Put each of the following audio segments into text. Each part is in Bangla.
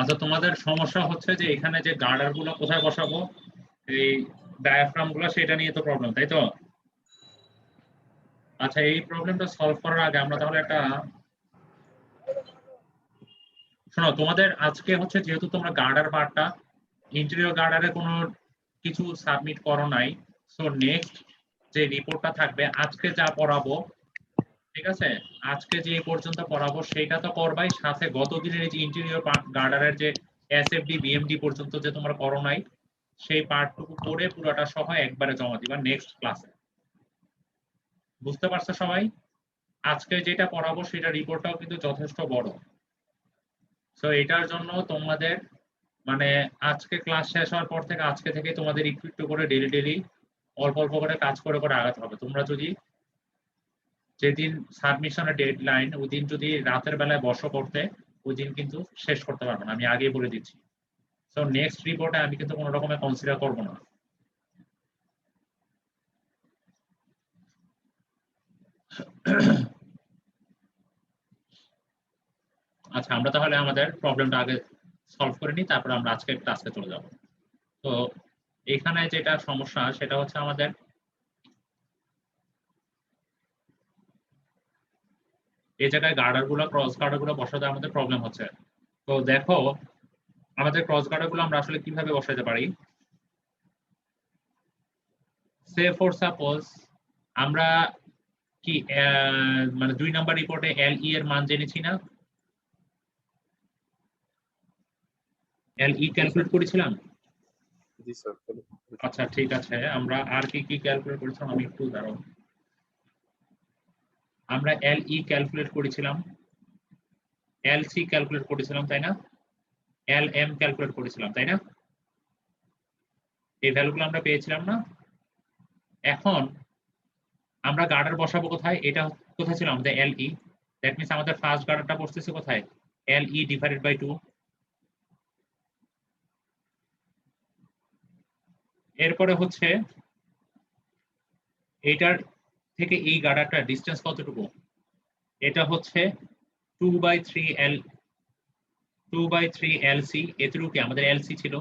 আচ্ছা, তোমাদের সমস্যা হচ্ছে যে এখানে যে গার্ডার গুলো কোথায় বসাবো, এই ডায়াফ্রাম গুলো, সেটা নিয়ে তো প্রবলেম, তাই তো? আচ্ছা, এই প্রবলেমটা সলভ করার আগে আমরা তাহলে একটা, শোনো, তোমাদের আজকে হচ্ছে যেহেতু তোমরা গার্ডার পার্টটা, ইন্টেরিয়র গার্ডারে কোনো কিছু সাবমিট করো নাই, সো নেক্সট যে রিপোর্টটা থাকবে আজকে যা পড়াবো, ঠিক আছে, আজকে যে পর্যন্ত পড়াবো সেটা তো করবাই, সাথে গত দিনের যে ইন্টেরিয়র গার্ডারের যে এসএফডি বিএমডি পর্যন্ত যে তোমরা করো নাই, সেই পার্টটুকু করে পুরোটা সহ একবারে জমা দিবা নেক্সট ক্লাসে। বুঝতে পারছো সবাই? আজকে যেটা পড়াবো সেটা রিপোর্টটাও কিন্তু যথেষ্ট বড়। সো এটার জন্য তোমাদের মানে আজকে ক্লাস শেষ হওয়ার পর থেকে আজকে থেকে তোমাদের একটু একটু করে ডেলি ডেলি অল্প অল্প করে কাজ করে করে আগাতে হবে। তোমরা যদি যেদিন সাবমিশনের ডেডলাইন ওই দিন যদি রাতের বেলায় বসো করতে, ওই দিন কিন্তু শেষ করতে পারবে না, আমি আগেই বলে দিচ্ছি। সো নেক্সট রিপোর্টে আমি কিন্তু কোনো রকমের কনসিডার করবো না। আচ্ছা, আমরা তাহলে আমাদের প্রবলেমটা আগে সলভ করে নিই, তারপর আমরা আজকের ক্লাসে চলে যাব। তো এখানে যেটা সমস্যা সেটা হচ্ছে আমাদের এই জায়গায় গার্ডার গুলো, ক্রস গার্ডার গুলো বসাতে আমাদের প্রবলেম হচ্ছে। তো দেখো, আমাদের ক্রস গার্ডার গুলো আমরা আসলে কিভাবে বসাতে পারি। সে ফর সাপোজ আমরা কি মানে 2 নাম্বার রিপোর্টে এল ই এর মান জেনেছি না? এল ই ক্যালকুলেট করেছিলাম। জি স্যার। আচ্ছা, ঠিক আছে, আমরা আর কি কি ক্যালকুলেট করেছিলাম, আমি একটু দাঁড়াও। আমরা এল ই ক্যালকুলেট করেছিলাম, এল সি ক্যালকুলেট করেছিলাম, তাই না? এল এম ক্যালকুলেট করেছিলাম, তাই না? এই ভ্যালুগুলো আমরা পেয়েছিলাম না? এখন আমরা গার্ডার বসাবো কোথায়? এটা কোথায় ছিল আমাদের এল ই, দ্যাট মিন্স আমাদের ফার্স্ট গার্ডারটা বসতেছে কোথায়? এল ই ডিভাইডেড বাই 2। এরপরে হচ্ছে এইটার থেকে এই গার্ডারটার ডিসটেন্স কতটুকু? এটা হচ্ছে 2/3 এল, 2/3 এলসি, এতটুকু কি আমাদের এলসি ছিল।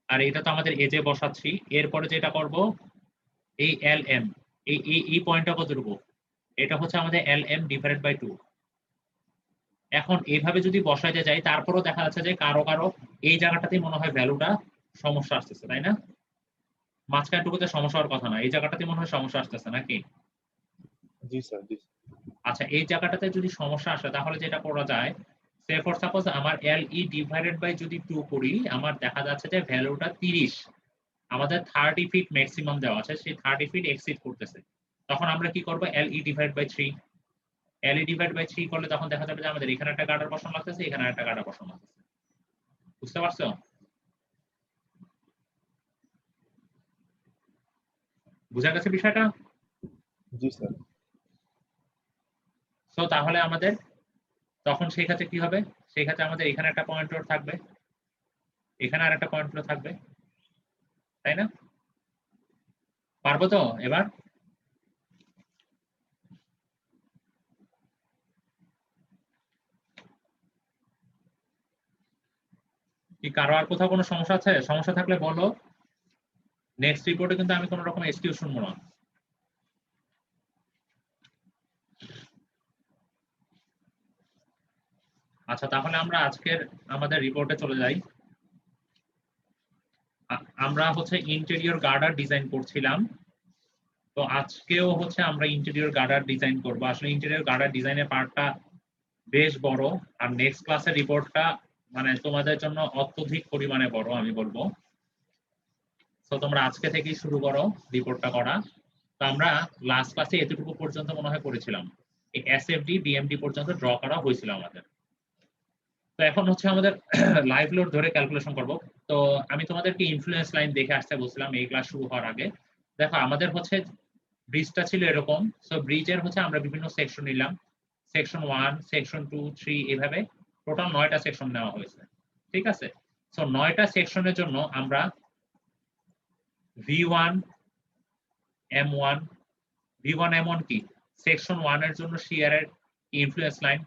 আর এটা তো আমাদের এজে বসাচ্ছি। এরপরে যেটা করব, এই এল এম, এই এই পয়েন্টটা কতটুকু? এটা হচ্ছে আমাদের এল এম ডিভাইডেড বাই 2। এখন এইভাবে যদি বসাইতে যাই, তারপরও দেখা যাচ্ছে যে কারো কারো এই জায়গাটাতেই মনে হয় ভ্যালুটা সমস্যা আসতেছে, তাই না? মাঝখানটুকুতে সমস্যা হওয়ার কথা না, এই জায়গাটাতে মনে হয় সমস্যা আসতেছে নাকি? জি স্যার, জি। আচ্ছা, এই জায়গাটাতে যদি সমস্যা আসে তাহলে যেটা করা যায়, সে ফর সাপোজ আমার এল ই ডিভাইডেড বাই যদি 2 করি, আমার দেখা যাচ্ছে যে ভ্যালুটা 30, আমাদের 30 ফিট ম্যাক্সিমাম দেওয়া আছে, সেই 30 ফিট এক্সিড করতেছে। তখন আমরা কি করব? L E divide by 3, L E divide by 3 করলে তখন দেখা যাবে যে আমাদের এখানে একটা গার্ডার বসানো লাগতেছে, এখানে একটা গার্ডার বসানো লাগতেছে। বুঝতে পারছো? বুঝা গেছে বিষয়টা? জি স্যার। সো তাহলে আমাদের তখন সেই ক্ষেত্রে কি হবে? সেই ক্ষেত্রে আমাদের এখানে একটা পয়েন্টর থাকবে, এখানে আর একটা পয়েন্টর থাকবে, তাই না? পারবো তো এবার? কি কারো আর কোথাও কোনো সমস্যা আছে? সমস্যা থাকলে বলো। নেক্সট রিপোর্টে কিন্তু আমি কোনো রকম এক্সকিউজ শুনবো না। আচ্ছা, তাহলে আমরা আজকের আমাদের রিপোর্টে চলে যাই। আমরা হচ্ছে ইন্টেরিয়র গার্ডার ডিজাইন করছিলাম। তো আজকেও হচ্ছে আমরা ইন্টেরিয়র গার্ডার ডিজাইন করব। আসলে ইন্টেরিয়র গার্ডার ডিজাইনের পার্টটা বেশ বড়, আর নেক্সট ক্লাসের রিপোর্টটা মানে তোমাদের জন্য অত্যধিক পরিমাণে বড় আমি বলবো। তো তোমরা আজকে থেকেই শুরু করো রিপোর্টটা করা। তো আমরা লাস্ট ক্লাসে এতটুকু পর্যন্ত মনে হয় করেছিলাম, এই এসএফডি বিএমডি পর্যন্ত ড্র করা হয়েছিল আমাদের। তো এখন হচ্ছে আমাদের লাইভ লোড ধরে ক্যালকুলেশন করব। তো আমি তোমাদেরকে ইনফ্লুয়েন্স লাইন দেখে আসতে বলছিলাম এই ক্লাস শুরু হওয়ার আগে। দেখো, আমাদের হচ্ছে ব্রিজটা ছিল এরকম। সো ব্রিজের হচ্ছে আমরা বিভিন্ন সেকশন নিলাম, সেকশন 1, সেকশন 2, 3, এভাবে টোটাল 9টা সেকশন নেওয়া হয়েছে, ঠিক আছে? সো 9টা সেকশনের জন্য আমরা V1 M1, V1 M1 কি সেকশন 1 এর জন্য শিয়ারের ইনফ্লুয়েন্স লাইন,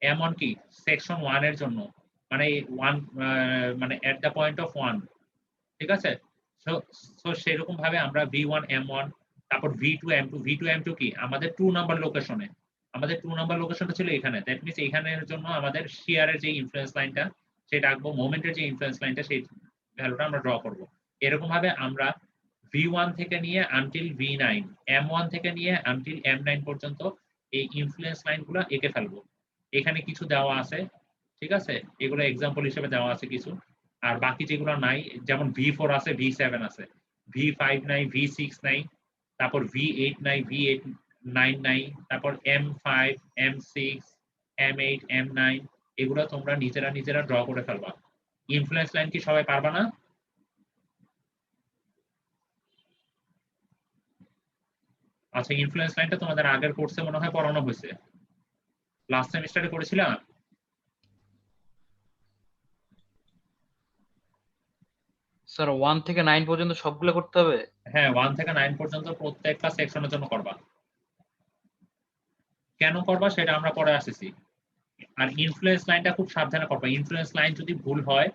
এমনকি সেকশন 1 এর জন্য মানে 1 মানে এট দ্য পয়েন্ট অফ 1, ঠিক আছে। সো সেরকম ভাবে আমরা V1 M1 তারপর V2 M2, V2 M2 কি আমাদের 2 নাম্বার লোকেশনে, আমাদের 2 নাম্বার লোকেশনটা ছিল এখানে, দ্যাট মিন্স এখানের জন্য আমাদের শিয়ারের যে ইনফ্লুয়েন্স লাইনটা সেটা আঁকবো, মোমেন্টের যে ইনফ্লুয়েন্স লাইনটা সেই ভ্যালুটা আমরা ড্র করব। এরকম ভাবে আমরা V1 থেকে নিয়ে আনটিল V9, M1 থেকে নিয়ে আনটিল M9 পর্যন্ত এই ইনফ্লুয়েন্স লাইনগুলো এঁকে ফেলবো। এখানে কিছু দেওয়া আছে, ঠিক আছে, এগুলো এক্সাম্পল হিসেবে দেওয়া আছে কিছু, আর বাকি যেগুলো নাই যেমন V4 আছে, V7 আছে, V5 নাই, V6 নাই, তারপর V8 নাই, V9 নাই, তারপর M5, M6, M8, M9 এগুলো তোমরা নিজেরা ড্র করে ফেলবা। ইনফ্লুয়েন্স লাইন কি সবাই পারবা না? আচ্ছা, ইনফ্লুয়েন্স লাইনটা তোমাদের আগের কোর্সে মনে হয় পড়ানো হয়েছে, লাস্ট সেমিস্টারে করেছিলাম। স্যার 1 থেকে 9 পর্যন্ত সবগুলো করতে হবে? হ্যাঁ, 1 থেকে 9 পর্যন্ত প্রত্যেকটা সেকশনের জন্য করবা। কেন করবা সেটা আমরা পরে আসতেছি। আর ইনফ্লুয়েন্স লাইনটা খুব সাবধানে করবা। ইনফ্লুয়েন্স লাইন যদি ভুল হয়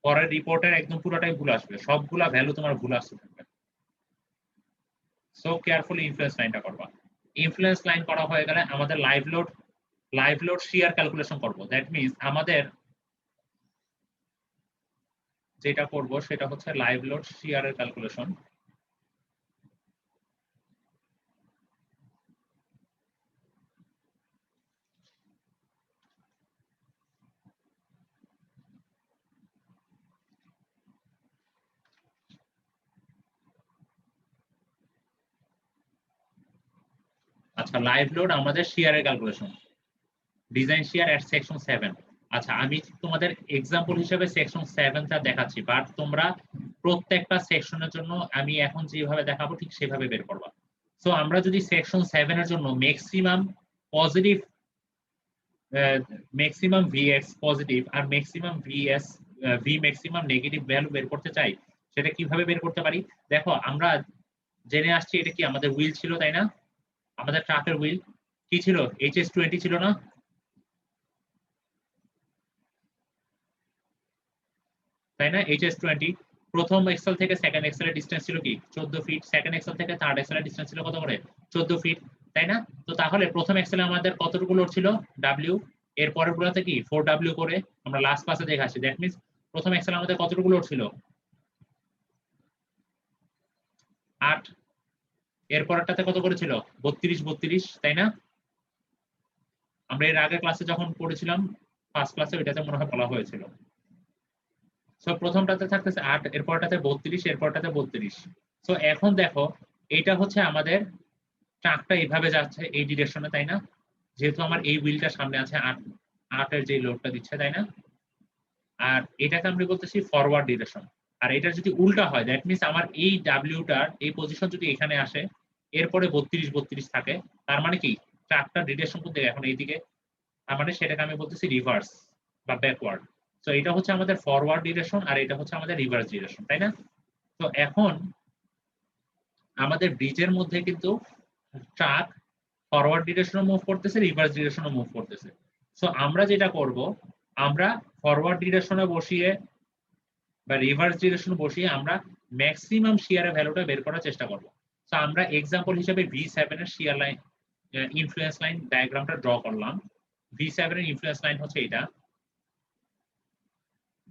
পরের রিপোর্টের একদম পুরোটাই ভুল আসবে, সবগুলা ভ্যালু তোমার ভুল আসতে থাকবে। সো কেয়ারফুলি ইনফ্লুয়েন্স লাইনটা করবা। ইনফ্লুয়েন্স লাইন করা হয়ে গেলে আমাদের লাইভ লোড শিয়ার ক্যালকুলেশন করব। দ্যাট মিন্স আমাদের যেটা করব সেটা হচ্ছে লাইভ লোড শিয়ারের ক্যালকুলেশন। আচ্ছা, লাইভ লোড আমাদের শিয়ারের ক্যালকুলেশন, ডিজাইন শিয়ার এট সেকশন 7। আচ্ছা, আমি তোমাদের এক্সাম্পল হিসেবে সেকশন 7টা দেখাচ্ছি, বাট তোমরা প্রত্যেকটা সেকশনের জন্য আমি এখন যেভাবে দেখাবো ঠিক সেভাবে বের করবা। সো আমরা যদি সেকশন 7 এর জন্য maximum positive, maximum VX positive আর maximum V maximum negative value বের করতে চাই, সেটা কিভাবে বের করতে পারি? দেখো, আমরা জেনে আসছি এটা কি আমাদের হুইল ছিল, তাই না? আমাদের ট্রাকের হুইল কি ছিল? HS20 ছিল না? তাই না? HS20 প্রথম এক্সেল থেকে সেকেন্ড এক্সেলের ডিসটেন্স ছিল কি 14 ফিট, সেকেন্ড এক্সেল থেকে থার্ড এক্সেলের ডিসটেন্স ছিল কত করে 14 ফিট, তাই না? তো তাহলে প্রথম এক্সেলে আমাদের কতটুকু লোড ছিল W, এর পরের গুলোতে কি 4W করে আমরা লাস্ট ক্লাসে দেখে আসি। দ্যাট মিন্স প্রথম এক্সেলে আমাদের কতটুকু লোড ছিল 8, এর পরেরটাতে কত করেছিল 32, তাই না? আমরা এর আগের ক্লাসে যখন পড়েছিলাম ফার্স্ট ক্লাসে ওইটাতে মনে হয় বলা হয়েছিল। সো প্রথমটাতে থাকতেছে 8, এর পরটাতে 32, এর পরটাতে 32। সো এখন দেখো এইটা হচ্ছে আমাদের ট্রাকটা এইভাবে যাচ্ছে এই ডিরেকশনে, তাই না? যেহেতু আমার এই হুইলটা সামনে আছে 8 এর যে লোডটা দিচ্ছে, তাই না? আর এটাকে আমরা বলতেছি ফরওয়ার্ড ডিরেকশন। আর এটা যদি উল্টা হয় দ্যাট মিন্স আমার এই ডাব্লিউটার এই পজিশন যদি এখানে আসে এরপরে 32 থাকে, তার মানে কি ট্রাকটার ডিরেকশন কোন দিকে এখন এইদিকে, তার মানে সেটাকে আমি বলতেছি রিভার্স বা ব্যাকওয়ার্ড। তো এটা হচ্ছে আমাদের ফরওয়ার্ড ডিরেকশন আর এটা হচ্ছে আমাদের রিভার্স ডিরেকশন, তাই না? তো এখন আমাদের ব্রিজের মধ্যে কিন্তু ট্রাক ফরওয়ার্ড ডিরেকশনে মুভ করতেছে, রিভার্স ডিরেকশনে মুভ করতেছে। সো আমরা যেটা করব, আমরা ফরওয়ার্ড ডিরেকশনে বসিয়ে বা রিভার্স ডিরেকশনে বসিয়ে আমরা ম্যাক্সিমাম শিয়ারের ভ্যালুটা বের করার চেষ্টা করব। সো আমরা এক্সাম্পল হিসেবে V7 এর শিয়ার লাইন ইনফ্লুয়েন্স লাইন ডায়াগ্রামটা ড্র করলাম। V7 এর ইনফ্লুয়েন্স লাইন হচ্ছে এটা।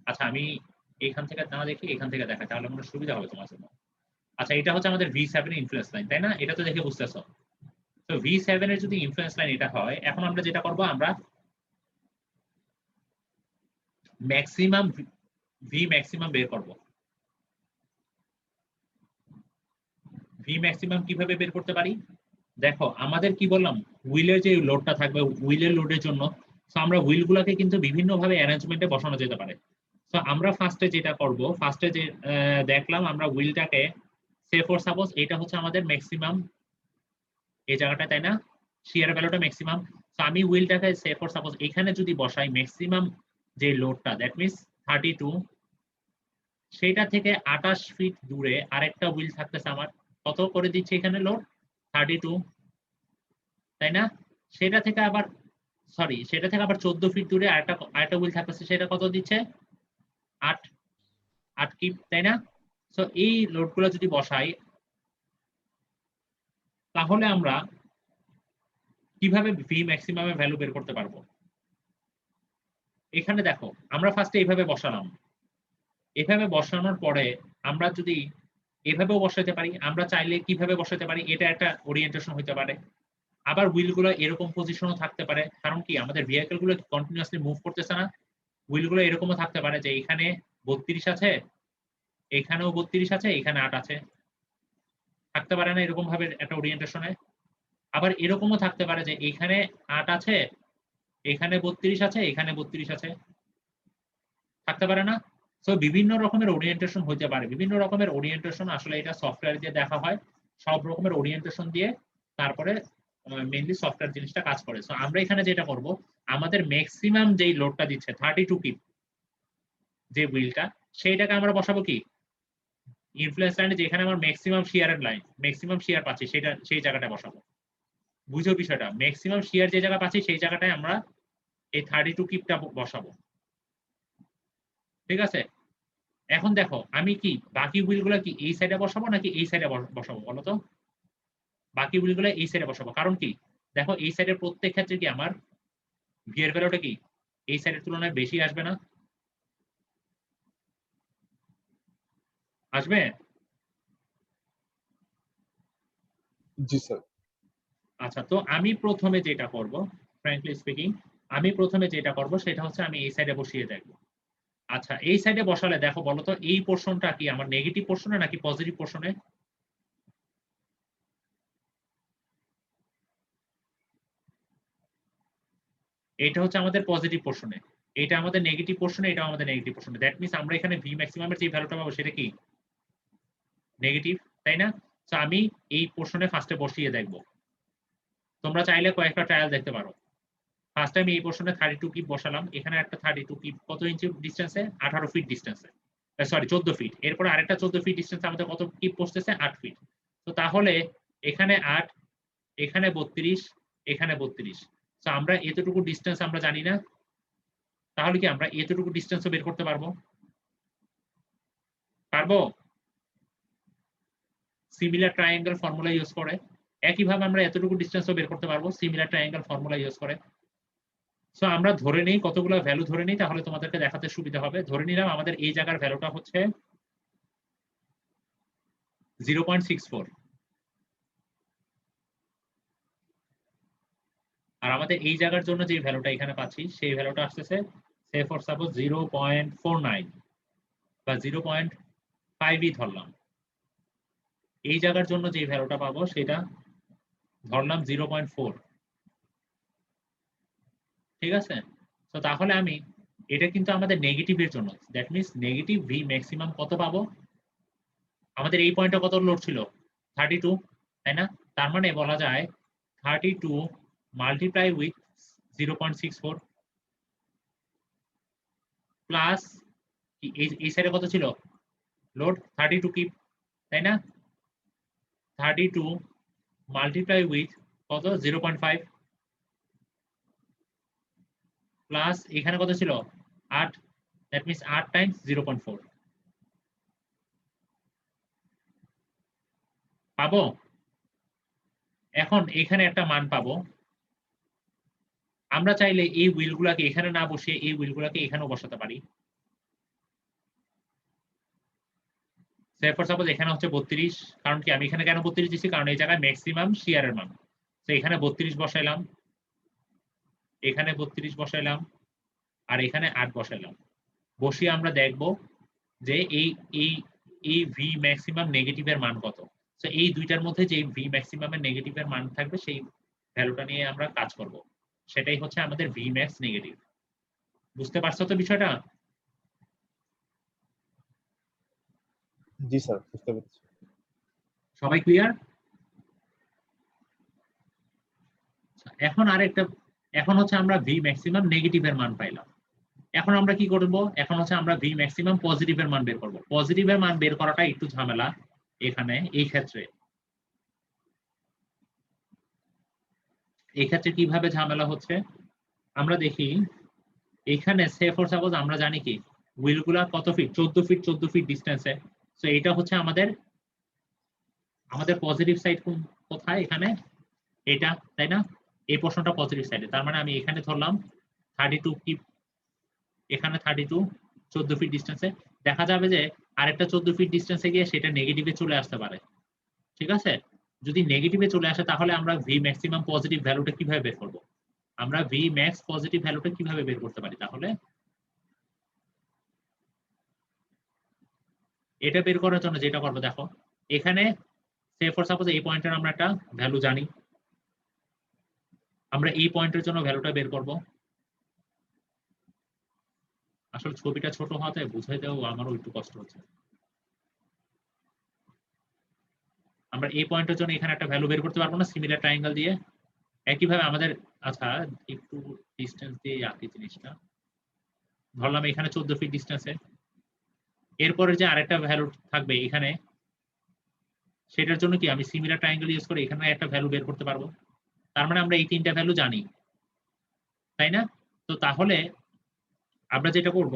আচ্ছা, আমি এখান থেকে না দেখি এখান থেকে দেখা তাহলে মনে সুবিধা হবে তোমার জন্য। আচ্ছা, এটা হচ্ছে আমাদের V7 এর ইনফ্লুয়েন্স লাইন, তাই না? এটা তো দেখে বুঝতেছো। তো V7 এর যদি ইনফ্লুয়েন্স লাইন এটা হয়, এখন আমরা যেটা করব, আমরা ম্যাক্সিমাম ভি ম্যাক্সিমাম বের করব। ভি ম্যাক্সিমাম কিভাবে বের করতে পারি? দেখো, আমাদের কি বললাম, হুইলের যে লোডটা থাকবে হুইলের লোডের জন্য তো আমরা হুইলগুলোকে কিন্তু বিভিন্ন ভাবে অ্যারেঞ্জমেন্টে বসানো যেতে পারে। তো আমরা ফার্স্টে যেটা করব, ফার্স্টে যে দেখলাম আমরা হুইলটাকে সে ফর সাপোজ এটা হচ্ছে আমাদের ম্যাক্সিমাম এই জায়গাটা, তাই না? শিয়ার ভ্যালুটা ম্যাক্সিমাম। তো আমি হুইলটাকে সে ফর সাপোজ এখানে যদি বসাই ম্যাক্সিমাম যে লোডটা দ্যাট মিন্স 32, সেটা থেকে 28 ফিট দূরে আরেকটা হুইল থাকতেছে আমার, কত করে দিচ্ছে এখানে লোড 32। তাই না? সেটা থেকে আবার 14 ফিট দূরে আরেকটা হুইল থাকতেছে, সেটা কত দিচ্ছে? 8 কিপ, তাই না? সো এই লোডগুলো যদি বসাই, তাহলে আমরা কিভাবে ভি ম্যাক্সিমামের ভ্যালু বের করতে পারবো? এখানে দেখো, আমরা ফার্স্টে এইভাবে বসালাম। এভাবে বসানোর পরে আমরা যদি এভাবেও বসাতে পারি, আমরা চাইলে কিভাবে বসাতে পারি, এটা একটা ওরিয়েন্টেশন হইতে পারে। আবার হুইল গুলো এরকম পজিশনও থাকতে পারে, কারণ কি আমাদের ভেহিকল গুলো কন্টিনিউয়াসলি মুভ করতেছে না। হুইল গুলো এরকমও থাকতে পারে যে এখানে 32 আছে, এখানেও 32 আছে, এখানে 8 আছে, থাকতে পারে না এরকম ভাবে একটা ওরিয়েন্টেশনে। আবার এরকমও থাকতে পারে যে এখানে 8 আছে, এখানে 32 আছে, এখানে 32 আছে, থাকতে পারে না? সো বিভিন্ন রকমের ওরিয়েন্টেশন হইতে পারে। বিভিন্ন রকমের ওরিয়েন্টেশন আসলে এটা সফটওয়্যার দিয়ে দেখা হয়। সব রকমের ওরিয়েন্টেশন দিয়ে তারপরে মেইনলি সফটওয়্যার জিনিসটা কাজ করে। সো আমরা এখানে যেটা করব, আমাদের ম্যাক্সিমাম যেই লোডটা দিচ্ছে 32 কিপ যে হুইলটা, সেইটাকে আমরা বসাবো কি ইনফ্লুয়েন্স লাইনে, যেখানে আমার ম্যাক্সিমাম শিয়ারের লাইন, ম্যাক্সিমাম শিয়ার পাচ্ছি, সেটা সেই জায়গাটা বসাবো। বুঝো বিষয়টা, ম্যাক্সিমাম শিয়ার যে জায়গা পাচ্ছি সেই জায়গাটায় আমরা এই 32 কিপটা বসাবো। ঠিক আছে? এখন দেখো, আমি কি বাকি হুইলগুলো কি এই সাইডে বসাবো নাকি এই সাইডে বসাবো বলো তো? বাকি হুইলগুলো এই সাইডে বসাবো, কারণ কি দেখো, এই সাইডের প্রত্যেক ক্ষেত্রে কি আমার ভি এর ভ্যালুটা কি এই সাইডের তুলনায় বেশি আসবে না? আসবে? जी सर। আচ্ছা, তো আমি প্রথমে যেটা করব, ফ্র্যাঙ্কলি স্পিকিং, আমি প্রথমে যেটা করব সেটা হচ্ছে আমি এই সাইডে বসিয়ে দেখব। আচ্ছা, এই সাইডে বসালে দেখো, বলো তো এই পোরশনটা কি আমার নেগেটিভ পোরশনে নাকি পজিটিভ পোরশনে? এটা হচ্ছে আমাদের পজিটিভ পোরশনে, এটা আমাদের নেগেটিভ পোরশনে, এটা আমাদের নেগেটিভ পোরশনে। দ্যাট মিন্স আমরা এখানে ভি ম্যাক্সিমামের যে ভ্যালুটা পাবো সেটা কি নেগেটিভ, তাই না? সো আমি এই পোরশনে ফার্স্টে বসিয়ে দেখব। তোমরা চাইলে কয়েকটা ট্রায়াল দেখতে পারো। ফার্স্টে আমি এই পোরশনে 32 কিপ বসালাম, এখানে একটা 32 কিপ কত ইঞ্চি ডিসটেন্সে? 18 ফিট ডিসটেন্সে, সরি 14 ফিট। এরপরে আরেকটা 14 ফিট ডিসটেন্সে আমাদের কত কিপ বসতেছে? 8 ফিট। তো তাহলে এখানে 8, এখানে 32, এখানে 32। সো আমরা এতটুকু ডিসটেন্স আমরা জানি না, তাহলে কি আমরা এতটুকু ডিসটেন্সও বের করতে পারবো? পারবো? সিমিলার ট্রায়াঙ্গেল ফর্মুলা ইউজ করে একইভাবে আমরা এতটুকু ডিসটেন্সও বের করতে পারবো সিমিলার ট্রায়াঙ্গেল ফর্মুলা ইউজ করে। সো আমরা ধরে নেই কতগুলো ভ্যালু ধরে নেই, তাহলে তোমাদেরকে দেখাতে সুবিধা হবে। ধরে নিলাম আমাদের এই জায়গার ভ্যালুটা হচ্ছে 0.64, আর আমাদের এই জায়গার জন্য যে ভ্যালুটা এখানে পাচ্ছি সেই ভ্যালুটা আসতেছে সে ফর সাপোজ 0.49 বা 0.5ই ধরলাম। এই জায়গার জন্য যে ভ্যালুটা পাবো সেটা ধরলাম 0.4। ঠিক আছে? তো তাহলে আমি এটা কিন্তু আমাদের নেগেটিভের জন্য, that means negative V maximum কত পাবো? আমাদের এই পয়েন্টে কত লোড ছিল? 32, তাই না? তার মানে বলা যায় 32 মাল্টিপ্লাই উইথ 0.64 প্লাস এই সাইডে কত ছিল লোড? 32 কিপ, তাই না? 32 মাল্টিপ্লাই উইথ কত? 0.5 প্লাস এখানে কত ছিল? 8, দ্যাট মিন্স 8 টাইমস 0.4 পাবো। এখন এখানে একটা মান পাবো। আমরা চাইলে এই হুইলগুলোকে এখানে না বসিয়ে এই হুইলগুলোকে এখানেও বসাতে পারি। সে ফর সাপোজ এখানে হচ্ছে 32, কারণ কি আমি এখানে কেন 32 দিচ্ছি? কারণ এই জায়গায় ম্যাক্সিমাম শিয়ারের মান। তো এখানে 32 বসাইলাম, এখানে 32 বসাইলাম, আর এখানে 8 বসাইলাম। বসিয়ে আমরা দেখব যে এই এই এই ভি ম্যাক্সিমাম নেগেটিভের মান কত। তো এই দুইটার মধ্যে যে ভি ম্যাক্সিমামের নেগেটিভের মান থাকবে সেই ভ্যালুটা নিয়ে আমরা কাজ করব। সেটাই হচ্ছে আমাদের ভি ম্যাক্স নেগেটিভ। বুঝতে পারছো তো বিষয়টা? जी सर, বুঝতে পেরেছি। সবাই ক্লিয়ার? এখন আরেকটা, এখন হচ্ছে আমরা ভি ম্যাক্সিমাম নেগেটিভের মান পাইলাম। এখন আমরা কি করব? এখন হচ্ছে আমরা ভি ম্যাক্সিমাম পজিটিভের মান বের করব। পজিটিভের মান বের করাটা একটু ঝামেলা এখানে, এই ক্ষেত্রে এই ক্ষেত্রে কিভাবে ঝামেলা হচ্ছে আমরা দেখি এখানে সে ফর সাপোজ আমরা জানি কি হুইলগুলা কত ফিট 14 ফিট ডিস্টেন্সে। সো এটা হচ্ছে আমাদের পজিটিভ সাইড কোথায় এখানে এটা, তাই না? এই পোর্শনটা পজিটিভ সাইডে, তার মানে আমি এখানে ধরলাম 32 কি এখানে 32 14 ফিট ডিস্টেন্সে। দেখা যাবে যে আরেকটা 14 ফিট ডিস্টেন্সে গিয়ে সেটা নেগেটিভে চলে আসতে পারে, ঠিক আছে? যদি নেগেটিভে চলে আসে তাহলে আমরা ভি ম্যাক্সিমাম পজিটিভ ভ্যালুটা কিভাবে বের করব? আমরা ভি ম্যাক্স পজিটিভ ভ্যালুটা কিভাবে বের করতে পারি? তাহলে এটা বের করার জন্য যেটা করবো দেখো, এখানে সে ফর সাপোজ এই পয়েন্টের আমরা একটা ভ্যালু জানি, আমরা এই পয়েন্টের জন্য ভ্যালুটা বের করব। আসলে ছবিটা ছোট হওয়াতে বুঝাইতেও আমারও একটু কষ্ট হচ্ছে। আমরা এই পয়েন্টের জন্য এখানে একটা ভ্যালু বের করতে পারবো না সিমিলার ট্রায়াঙ্গেল দিয়ে? একইভাবে আমাদের আচ্ছা একটু ডিস্টেন্স দিয়ে আঁকি জিনিসটা, ধরলাম এখানে 14 ফিট ডিস্টেন্সে, এরপরে যে আরেকটা ভ্যালু থাকবে এখানে সেটার জন্য কি আমি সিমিলার ট্রায়াঙ্গেল ইউজ করে এখানে একটা ভ্যালু বের করতে পারবো। তার মানে আমরা এই তিনটা ভ্যালু জানি, তাই না? তো তাহলে আমরা যেটা করব,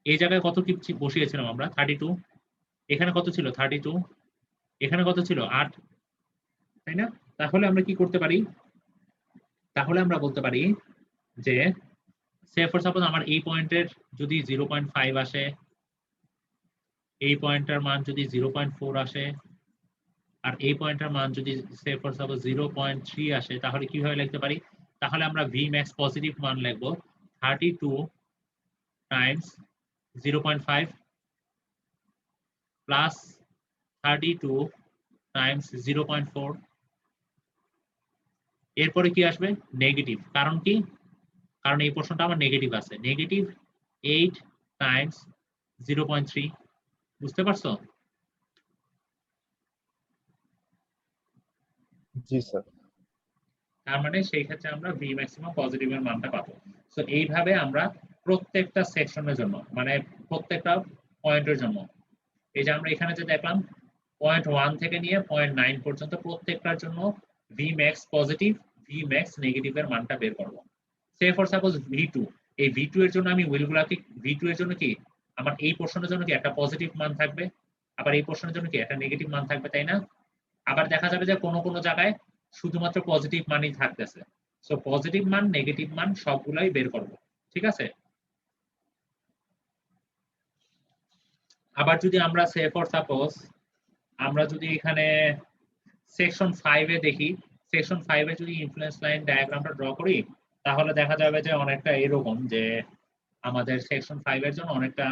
এই জায়গায় কত কি বসিয়েছিলাম আমরা 32, এখানে কত ছিল 32, এখানে কত ছিল 8, তাই না? তাহলে আমরা কি করতে পারি? তাহলে আমরা বলতে পারি যে সে ফর সাপোজ আমার এই পয়েন্টের যদি 0.5 আসে, এই পয়েন্টের মান যদি 0.4 আসে, আর এই পয়েন্টের মান যদি সে ফর সাপোজ 0.3 আসে, তাহলে কিভাবে লিখতে পারি? তাহলে আমরা ভি ম্যাক্স পজিটিভ মান লিখব 32 টাইমস 0.5 প্লাস 32 টাইমস 0.4। এরপরে কি আসবে? নেগেটিভ। কারণ কি? কারণ এই পোর্শনটা আমার নেগেটিভ আছে, নেগেটিভ 8 টাইমস 0.3। বুঝতে পারছো? জি স্যার। তার মানে সেই ক্ষেত্রে আমরা ভি ম্যাক্সিমাম পজিটিভ এর মানটা পাবো। সো এইভাবে আমরা প্রত্যেকটা সেকশনের জন্য মানে প্রত্যেকটা পয়েন্টের জন্য, এই যে আমরা এখানে যে দেখলাম পয়েন্ট 1 থেকে নিয়ে পয়েন্ট 9 পর্যন্ত প্রত্যেকটার জন্য V max positive, V max negative এর মানটা বের করব। সে ফর সাপোজ ভি2, এই ভি2 এর জন্য আমি হুইলগুলাকে ভি2 এর জন্য কি আমার এই পোর্শনের জন্য কি একটা পজিটিভ মান থাকবে, আবার এই পোর্শনের জন্য কি একটা নেগেটিভ মান থাকবে, তাই না? আবার দেখা যাবে যে কোনো কোনো জায়গায় শুধুমাত্র পজিটিভ মানই থাকতেছে। সো পজিটিভ মান নেগেটিভ মান সবগুলাই বের করব, ঠিক আছে? আবার যদি আমরা সে ফর সাপোজ আমরা যদি এখানে সেকশন 5 এ দেখি, সেকশন 5 এ যদি ইনফ্লুয়েন্স লাইন ডায়াগ্রামটা ড্র করি তাহলে দেখা যাবে যে অনেকটা এরকম যে আমাদের সেকশন 5 এর জন্য অনেকটা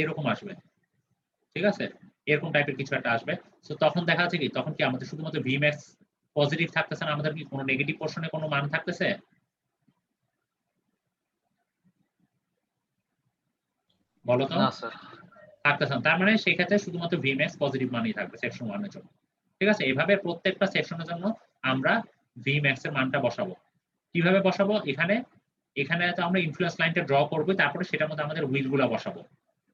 এরকম আসবে, ঠিক আছে? এরকম টাইপের কিছু একটা আসবে। সো তখন দেখা যাচ্ছে কি তখন কি আমাদের শুধুমাত্র ভি ম্যাক্স পজিটিভ থাকতেছে না, আমাদের কি কোনো নেগেটিভ পোর্শনে কোনো মান থাকতেছে? বলো তো। না স্যার। থাকতেছে না। তার মানে সেই ক্ষেত্রে শুধুমাত্র ভি ম্যাক্স পজিটিভ মানই থাকবে সেকশন 1 এর জন্য, ঠিক আছে? এভাবে প্রত্যেকটা সেকশনের জন্য আমরা ভি ম্যাক্স এর মানটা বসাবো। কিভাবে বসাবো? এখানে এখানে তো আমরা ইনফ্লুয়েন্স লাইনটা ড্র করব, তারপরে সেটার মধ্যে আমাদের হুইলগুলা বসাবো।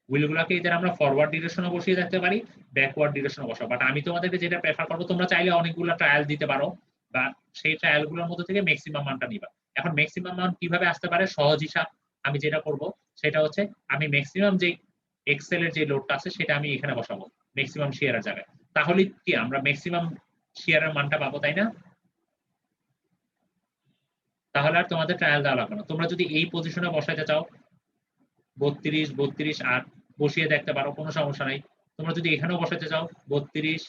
হুইলগুলোকে এদের আমরা ফরওয়ার্ড ডিরেকশনে বসিয়ে রাখতে পারি, ব্যাকওয়ার্ড ডিরেকশনে বসাবো। বাট আমি তোমাদেরকে যেটা প্রেফার করবো, তোমরা চাইলে অনেকগুলো ট্রায়াল দিতে পারো বা সেই ট্রায়ালগুলোর মধ্যে থেকে ম্যাক্সিমাম মানটা নিবা। এখন ম্যাক্সিমাম মান কিভাবে আসতে পারে? সহজ হিসাব। আমি যেটা করব সেটা হচ্ছে আমি ম্যাক্সিমাম যে এক্সেল এর যে লোডটা আছে সেটা আমি এখানে বসাবো ম্যাক্সিমাম শেয়ারের জায়গায়। তাহলে কি আমরা ম্যাক্সিমাম শেয়ারের মানটা পাবো, তাই না? তাহলে আর তোমাদের ট্রায়াল দেওয়া লাগবে না। তোমরা যদি এই পজিশনে বসাইতে চাও 32 32 8 বসিয়ে দেখতে পারো, কোনো সমস্যা নাই। তোমরা যদি এখানেও বসাতে চাও 32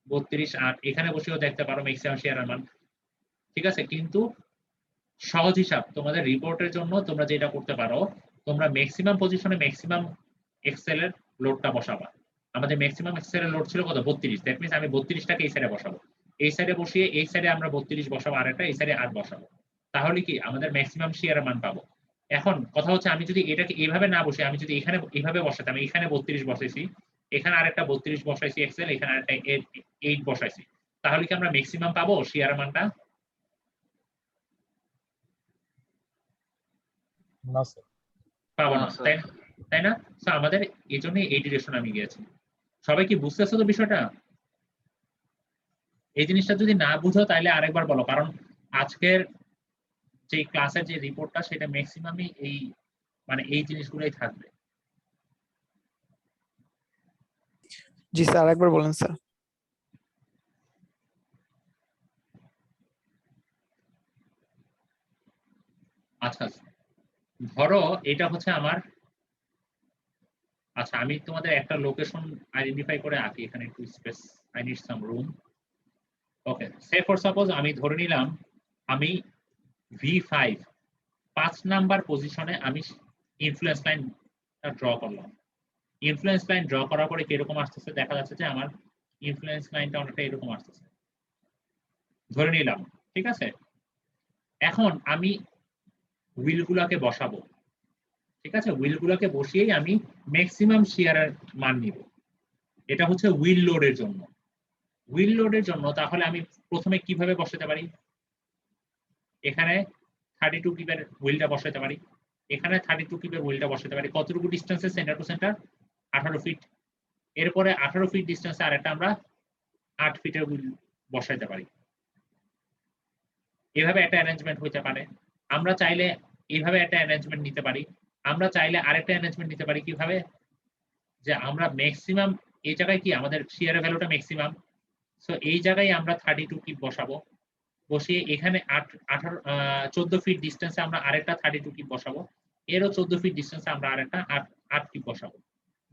32 8 এখানে বসেও দেখতে পারো ম্যাক্সিমাম শেয়ারের মান, ঠিক আছে? কিন্তু সহজ হিসাব তোমাদের রিপোর্টের জন্য তোমরা যেটা করতে পারো, তোমরা ম্যাক্সিমাম পজিশনে ম্যাক্সিমাম এক্সেল এর লোডটা বসাবা। আমাদের ম্যাক্সিমাম এক্সেল এর লোড ছিল কত? 32। দ্যাট মিন্স আমি 32টাকে এই সাইডে বসাবো, এই সাইডে বসিয়ে এই সাইডে আমরা 32 বসাবো, আর একটা এই সাইডে 8 বসাবো। তাহলে কি আমাদের ম্যাক্সিমাম শেয়ারের মান পাবো। এখন কথা হচ্ছে আমি যদি এটাকে এইভাবে না বসে আমি যদি এখানে এইভাবে বসাতাম, এখানে 32 বসাইছি, এখানে আরেকটা 32 বসাইছি এক্সেল, এখানে আরেকটা 8 বসাইছি, তাহলে কি আমরা ম্যাক্সিমাম পাবো শেয়ারের মানটা? না স্যার। পাবো না না, স্যার। তাই না? তাই না? তো আমাদের এই জন্য এই ডিরেকশন আমি গিয়েছি। সবাই কি বুঝতেছো তো বিষয়টা? এই জিনিসটা যদি না বুঝো তাহলে আরেকবার বলো, কারণ আজকের যে ক্লাসের যে রিপোর্টটা সেটা ম্যাক্সিমামই এই মানে এই জিনিসগুলোই থাকবে। জি স্যার, আরেকবার বলেন স্যার। আচ্ছা ধরো এটা হচ্ছে আমার, আচ্ছা আমি তোমাদের একটা লোকেশন আইডেন্টিফাই করে আঁকি এখানে, একটু space, I need some room. Okay, say for suppose আমি ধরে নিলাম আমি V5 5 নাম্বার পজিশনে আমি ইনফ্লুয়েন্স লাইনটা ড্র করলাম। ইনফ্লুয়েন্স লাইন ড্র করার পরে কিরকম আসতেছে, দেখা যাচ্ছে যে আমার ইনফ্লুয়েন্স লাইনটা অনেকটা এরকম আসতেছে ধরে নিলাম, ঠিক আছে। এখন আমি হুইলগুলোকে বসাবো, ঠিক আছে, হুইলগুলোকে বসিয়েই আমি ম্যাক্সিমাম শেয়ারের মান নিব। এটা হচ্ছে হুইল লোডের জন্য। হুইল লোডের জন্য তাহলে আমি প্রথমে কিভাবে বসাতে পারি, এখানে 32 কিপের হুইলটা বসাতে পারি, এখানে 32 কিপের হুইলটা বসাতে পারি। কতটুকু ডিস্টেন্সে সেন্টার টু সেন্টার? 18 ফিট। এরপরে 18 ফিট ডিস্টেন্সে আরেকটা আমরা 8 ফিটের হুইল বসাইতে পারি। এভাবে একটা অ্যারেঞ্জমেন্ট হইতে পারে। আমরা চাইলে এইভাবে একটা অ্যারেঞ্জমেন্ট নিতে পারি। আমরা চাইলে আরেকটা অ্যারেঞ্জমেন্ট নিতে পারি কিভাবে, যে আমরা ম্যাক্সিমাম এই জায়গায় কি আমাদের শেয়ারের ভ্যালুটা ম্যাক্সিমাম, সো এই জায়গায় আমরা 32 কিপ বসাবো, বসিয়ে এখানে 14 ফিট ডিস্টেন্সে আমরা আরেকটা 32 কিপ বসাবো, এরও 14 ফিট ডিস্টেন্সে আমরা আরেকটা 8 কিপ বসাবো,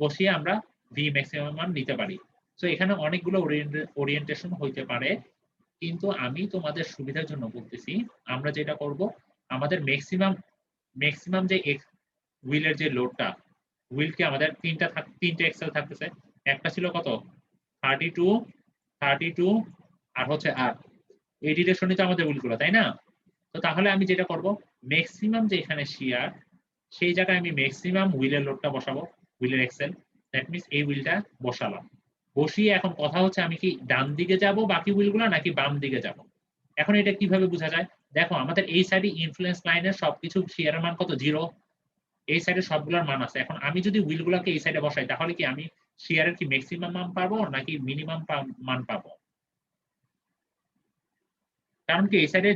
বসিয়ে আমরা ভি ম্যাক্সিমাম মান নিতে পারি। সো এখানে অনেকগুলো ওরিয়েন্টেশন হইতে পারে, কিন্তু আমি তোমাদের সুবিধার জন্য বলতেছি আমরা যেটা করব, আমাদের ম্যাক্সিমাম যে হুইলের যে লোডটা, হুইলকে আমাদের তিনটা এক্সেল থাকতেছে। একটা ছিল কত 32 আর হচ্ছে 8, এই ডিরেকশনে তো আমাদের হুইলগুলো, তাই না? তো তাহলে আমি যেটা করব, ম্যাক্সিমাম যে এখানে শিয়ার সেই জায়গায় আমি ম্যাক্সিমাম হুইলের লোডটা বসাবো, হুইলের এক্সেল, দ্যাট মিন্স এই হুইলটা বসালাম। বসিয়ে এখন কথা হচ্ছে আমি কি ডান দিকে যাব বাকি হুইলগুলো নাকি বাম দিকে যাব। এখন এটা কিভাবে বোঝা যায়, দেখো আমাদের এই সাইডে ইনফ্লুয়েন্স লাইনের সবকিছু শেয়ারের মান কত 0, এই সাইডে সবগুলোর মান আছে। এখন আমি যদি হুইলগুলোকে এই সাইডে বসাই তাহলে কি আমি শেয়ারের কি ম্যাক্সিমাম মান পাবো নাকি মিনিমাম মান পাবো? কারণ কি এই সাইডে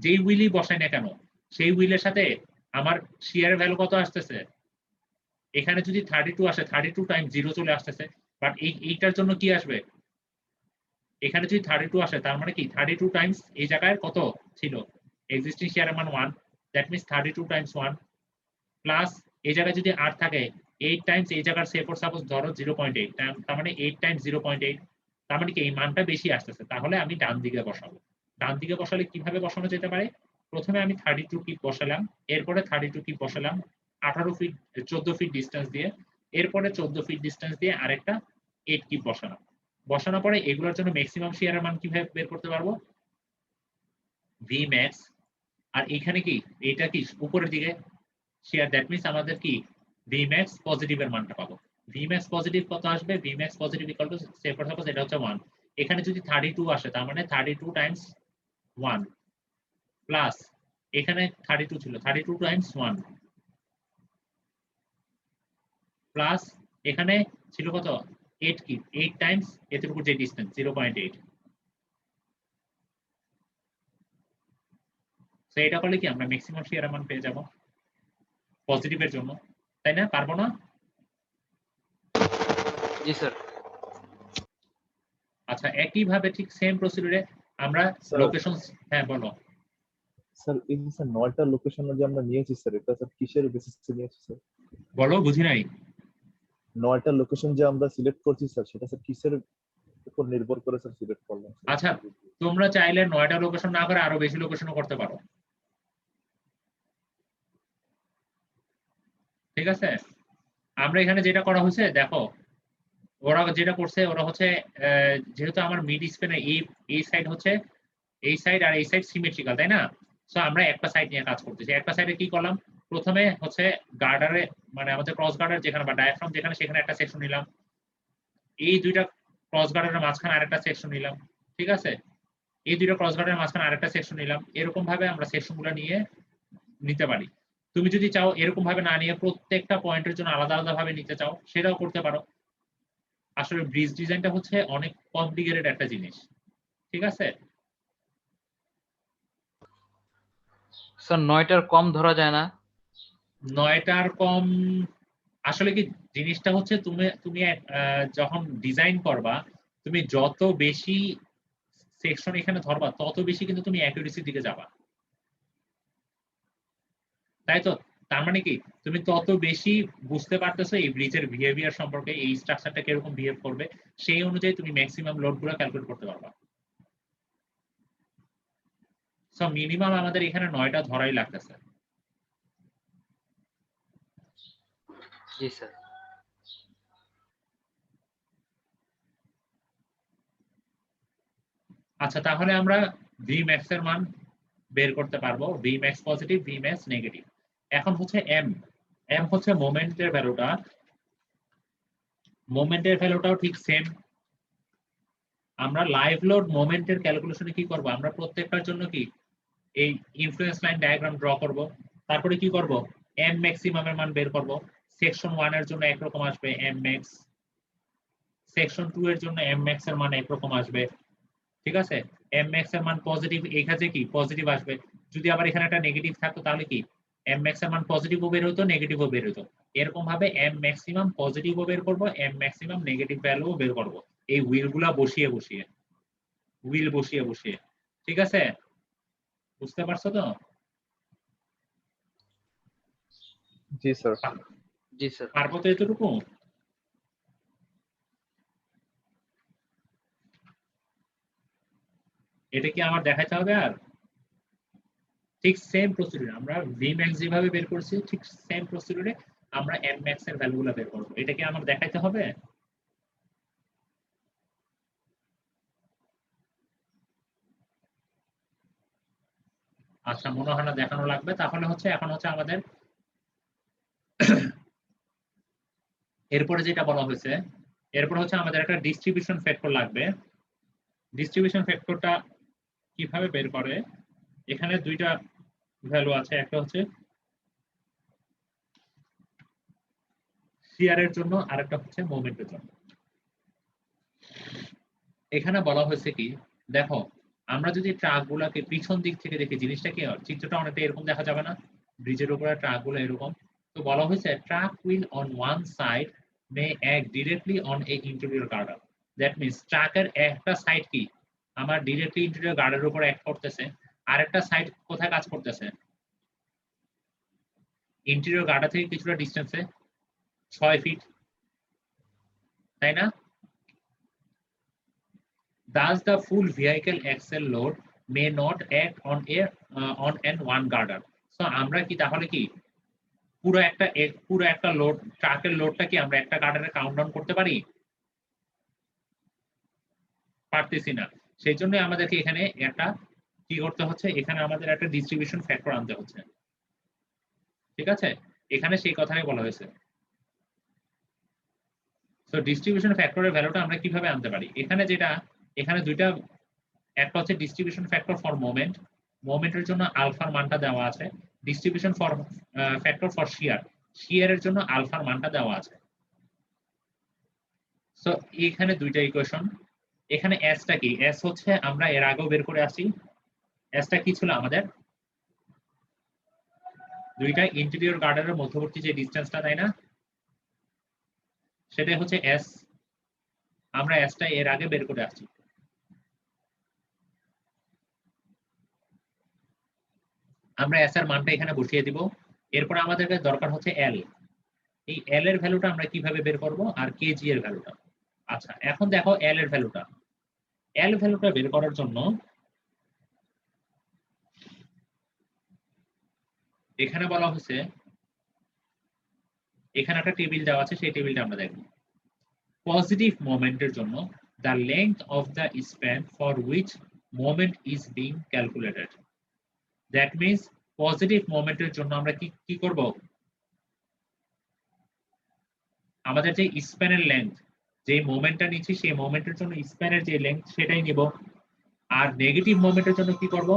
যেই হুইলই বসাই না কেন সেই হুইলের সাথে আমার শেয়ারের ভ্যালু কত আসতেছে, এখানে যদি 32 আসে 32 টাইমস 0 চলে আসতেছে, বাট এইটার জন্য কি আসবে, এখানে যদি 32 আসে তার মানে কি 32 টাইমস এই জায়গায় কত ছিল, এক্সিস্টিং শেয়ারের মান 1, দ্যাট মিন্স 32 টাইমস 1 প্লাস এই জায়গায় যদি 8 থাকে 8 টাইমস এই জায়গার সে ফর সাপোজ ধরো 0.8, তার মানে 8 টাইমস 0.8, তার মানে কি এই মানটা বেশি আসতেছে, তাহলে আমি ডান দিকে বসাবো। ডান দিকে বসালে কিভাবে বসানো যেতে পারে, প্রথমে আমি 32 কিপ বসালাম, এরপরে 32 কিপ বসালাম 14 ফিট ডিস্টেন্স দিয়ে, এরপরে 14 ফিট ডিস্টেন্স দিয়ে আরেকটা 8 কিপ বসালাম। বসানোর পরে এগুলোর জন্য ম্যাক্সিমাম শেয়ারের মান কিভাবে বের করতে পারবো, ভি ম্যাক্স, আর এখানে কি এটা কি উপরের দিকে শেয়ার, দ্যাট মিন্স আমাদের কি Vmax পজিটিভ এর মানটা পাবো। Vmax পজিটিভ কত আসবে, Vmax positive equal to say for suppose এটা হচ্ছে 1, এখানে যদি 32 আসে তার মানে 32 টাইমস 1 প্লাস এখানে 32 ছিল 32 টাইমস 1 প্লাস এখানে ছিল কত 8 কি 8 টাইমস এতটুকু যে ডিসটেন্স 0.8, সো এটা করলে কি আমরা ম্যাক্সিমাম শেয়ার মান পেয়ে যাব পজিটিভের জন্য, তাই না? পারবো না? জি স্যার। আচ্ছা একইভাবে ঠিক সেম প্রসিডিউরে আমরা স্যার লোকেশন, হ্যাঁ বলো। স্যার এই যে স্যার 9টা লোকেশন যে আমরা নিয়েছি স্যার, এটা স্যার কিসের বেসিসে নিয়েছি স্যার? বলো বুঝি নাই। 9টা লোকেশন যে আমরা সিলেক্ট করছি স্যার, সেটা স্যার কিসের উপর নির্ভর করে স্যার সিলেক্ট করলাম স্যার? আচ্ছা তোমরা চাইলে 9টা লোকেশন না করে আরো বেশি লোকেশনও করতে পারো, ঠিক আছে। আমরা এখানে যেটা করা হয়েছে দেখো, ওরা যেটা করছে ওরা হচ্ছে যেহেতু আমার মিড স্পেনে এই সাইড হচ্ছে এই সাইড আর এই সাইড সিমেট্রিক্যাল, তাই না? সো আমরা একটা সাইড নিয়ে কাজ করতেছি। একটা সাইডে কি করলাম, প্রথমে হচ্ছে গার্ডারে মানে আমাদের ক্রস গার্ডার যেখানে বা ডায়াফ্রাম যেখানে সেখানে একটা সেকশন নিলাম, এই দুইটা ক্রস গার্ডারের মাঝখানে আরেকটা সেকশন নিলাম, ঠিক আছে। এই দুইটা ক্রস গার্ডারের মাঝখানে আরেকটা সেকশন নিলাম, এরকম ভাবে আমরা সেকশনগুলো নিয়ে নিতে পারি। তুমি যদি চাও এরকম ভাবে না নিয়ে প্রত্যেকটা পয়েন্টের জন্য আলাদা আলাদা ভাবে নিতে চাও সেটাও করতে পারো। আসলে ব্রিজ ডিজাইনটা হচ্ছে অনেক কমপ্লিকেটেড একটা জিনিস, ঠিক আছে? স্যার 9টার কম ধরা যায় না? 9টার কম আসলে কি জিনিসটা হচ্ছে তুমি তুমি যখন ডিজাইন করবা তুমি যত বেশি সেকশন এখানে ধরবা তত বেশি কিন্তু তুমি অ্যাকুরেসির দিকে যাবা। তাই তো? তার মানে কি তুমি তত বেশি বুঝতে পারতেছো এই ব্রিজের বিহেভিয়ার সম্পর্কে, এই স্ট্রাকচারটা কিরকম বিহেভ করবে, সেই অনুযায়ী তুমি ম্যাক্সিমাম লোডগুলো ক্যালকুলেট করতে পারবা। সো মিনিমাম আমাদের এখানে 9টা ধরাই লাগতেছে। জি স্যার। আচ্ছা তাহলে আমরা Vmax এর মান বের করতে পারবো, Vmax পজিটিভ, Vmax নেগেটিভ। এখন হচ্ছে M হচ্ছে মোমেন্টের ভ্যালুটা, মোমেন্টের ভ্যালুটাও ঠিক সেম। আমরা লাইভ লোড মোমেন্টের ক্যালকুলেশনে কি করব, আমরা প্রত্যেকটার জন্য কি এই ইনফ্লুয়েন্স লাইন ডায়াগ্রাম ড্র করব, তারপরে কি করব এম ম্যাক্সিমামের মান বের করব। সেকশন 1 এর জন্য একরকম আসবে এম ম্যাক্স, সেকশন 2 এর জন্য এম ম্যাক্স এর মান একরকম আসবে। ঠিক আছে? এম ম্যাক্স এর মান পজিটিভ, এই ক্ষেত্রে কি পজিটিভ আসবে। যদি আবার এখানে একটা নেগেটিভ থাকতো তাহলে কি এম ম্যাক্স এর মান পজিটিভও বের হতো, নেগেটিভও বের হতো। এরকম ভাবে এম ম্যাক্সিমাম পজিটিভও বের করব, এম ম্যাক্সিমাম নেগেটিভ ভ্যালুও বের করব, এই হুইলগুলা বসিয়ে বসিয়ে, হুইল বসিয়ে বসিয়ে। ঠিক আছে? বুঝতে পারছো তো? জি স্যার। জি স্যার। পারবো তো এতটুকু? এটা কি আমার দেখাইতে হবে আর? ঠিক সেম প্রসিডিউর আমরা Vmax যেভাবে বের করছি ঠিক সেম প্রসিডিউরে আমরা Mmax এর ভ্যালুগুলো বের করব। এটা কি আমার দেখাইতে হবে? আচ্ছা মনে হয় না দেখানো লাগবে। তাহলে হচ্ছে এখন হচ্ছে আমাদের এরপরে যেটা বলা হয়েছে, এরপর হচ্ছে আমাদের একটা ডিস্ট্রিবিউশন ফ্যাক্টর লাগবে। ডিস্ট্রিবিউশন ফ্যাক্টরটা কিভাবে বের করে, এখানে দুইটা ভ্যালু আছে, একটা হচ্ছে শিয়ারের জন্য আর একটা হচ্ছে মোমেন্টের জন্য। এখানে বলা হয়েছে কি দেখো, আমরা যদি ট্রাকগুলোকে পিছন দিক থেকে দেখি জিনিসটা কি হয়, চিত্রটা অনেকটা এরকম দেখা যাবে না, ব্রিজের উপরে ট্রাকগুলো এরকম। তো বলা হয়েছে truck wheel on one side may act directly on a interior girder. That means ট্রাকের একটা সাইড কি আমার ডিরেক্টলি ইন্টেরিয়র গার্ডের উপর অ্যাক্ট করতেছে, আর একটা সাইড কোথায় কাজ করতেছে, ইন্টেরিয়র গার্ডার থেকে কিছুটা ডিস্টেন্সে 6 ফিট, তাই না? Thus, the full vehicle axle load may not act on an one girder. So আমরা কি তাহলে কি পুরো একটা লোড ট্রাকের লোডটা কি আমরা একটা গার্ডারে কাউন্ট ডাউন করতে পারি? পারতেছি না। সেই জন্য আমাদেরকে এখানে একটা কি করতে হচ্ছে, এখানে আমাদের একটা ডিস্ট্রিবিউশন ফ্যাক্টর আনতে হচ্ছে। ঠিক আছে? এখানে সেই কথাই বলা হয়েছে। তো ডিস্ট্রিবিউশন ফ্যাক্টরের ভ্যালুটা আমরা কিভাবে আনতে পারি, এখানে যেটা এখানে দুইটা, একটা হচ্ছে ডিস্ট্রিবিউশন ফ্যাক্টর ফর মোমেন্ট, মোমেন্টের জন্য আলফার মানটা দেওয়া আছে। ডিস্ট্রিবিউশন ফর ফ্যাক্টর ফর শিয়ার, শিয়ারের জন্য আলফার মানটা দেওয়া আছে। সো এখানে দুইটা ইকুয়েশন। এখানে এসটা কি, এস হচ্ছে আমরা এর আগেও বের করে আসি, এসটা কি ছিল আমাদের দুইটা ইন্টেরিয়র গার্ডারের মধ্যবর্তী যে ডিসটেন্সটা, তাই না? সেটাই হচ্ছে এস, আমরা এসটা এর আগে বের করে আসছি। আমরা এস এর মানটা এখানে বসিয়ে দিব। এরপর আমাদের দরকার হচ্ছে এল, এই এল এর ভ্যালুটা আমরা কিভাবে বের করব, আর কেজি এর ভ্যালুটা। আচ্ছা এখন দেখো এল এর ভ্যালুটা, এল ভ্যালুটা বের করার জন্য এখানে বলা হয়েছে, এখানে একটা টেবিল দেওয়া আছে, সেই টেবিলটা আমরা দেখব। পজিটিভ মোমেন্টের জন্য the length of the span for which moment is being calculated. That means positive মোমেন্টের জন্য আমরা কি কি করব, আমাদের যে স্প্যানের লেন্থ, যে মোমেন্টটা নিচ্ছি সেই মোমেন্টের জন্য স্প্যানের যে লেন্থ সেটাই নিব। আর নেগেটিভ মোমেন্টের জন্য কি করব,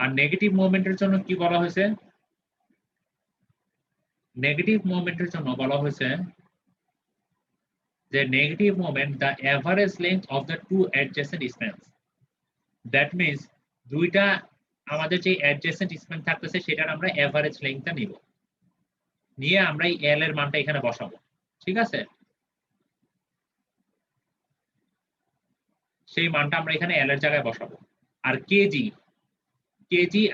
আর নেগেটিভ মোমেন্টের জন্য কি বলা হয়েছে? নেগেটিভ মোমেন্টের জন্য বলা হয়েছে যে negative moment the average length of the two adjacent spans. That means দুইটা আমাদের যে অ্যাডজেসেন্ট স্প্যান থাকতেছে সেটার আমরা এভারেজ লেন্থটা নিব, নিয়ে আমরা এই এল এর মানটা এখানে বসাবো। ঠিক আছে, সেই মানটা আমরা এখানে এল এর জায়গায় বসাবো। আর কেজি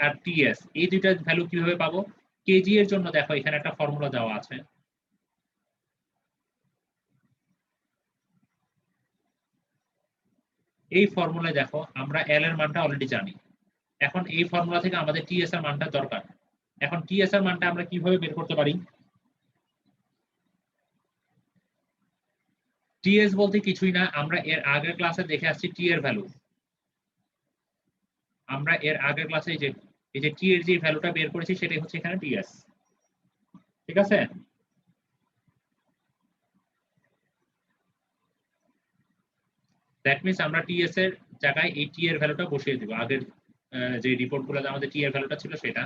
আর টিএস এই দুইটা ভ্যালু কিভাবে পাবো? কেজি এর জন্য দেখো এখানে একটা ফর্মুলা দেওয়া আছে। এই ফর্মুলায় দেখো আমরা এল এর মানটা অলরেডি জানি। এখন এই ফর্মুলা থেকে আমাদের টিএস এর মানটা দরকার। এখন টিএস এর মানটা আমরা কিভাবে বের করতে পারি? টিএস বলতে কিছুই না, আমরা এর আগের ক্লাসে দেখে আসছি টি এর ভ্যালু। আমরা এর আগের ক্লাসে এই যে টি এর যে ভ্যালুটা বের করেছি সেটাই হচ্ছে এখানে টিএস। ঠিক আছে, দ্যাট মিন্স আমরা টিএস এর জায়গায় এই টি এর ভ্যালুটা বসিয়ে দিব। আগের যে রিপোর্টগুলোতে আমাদের টি এর ভ্যালুটা ছিল সেটা,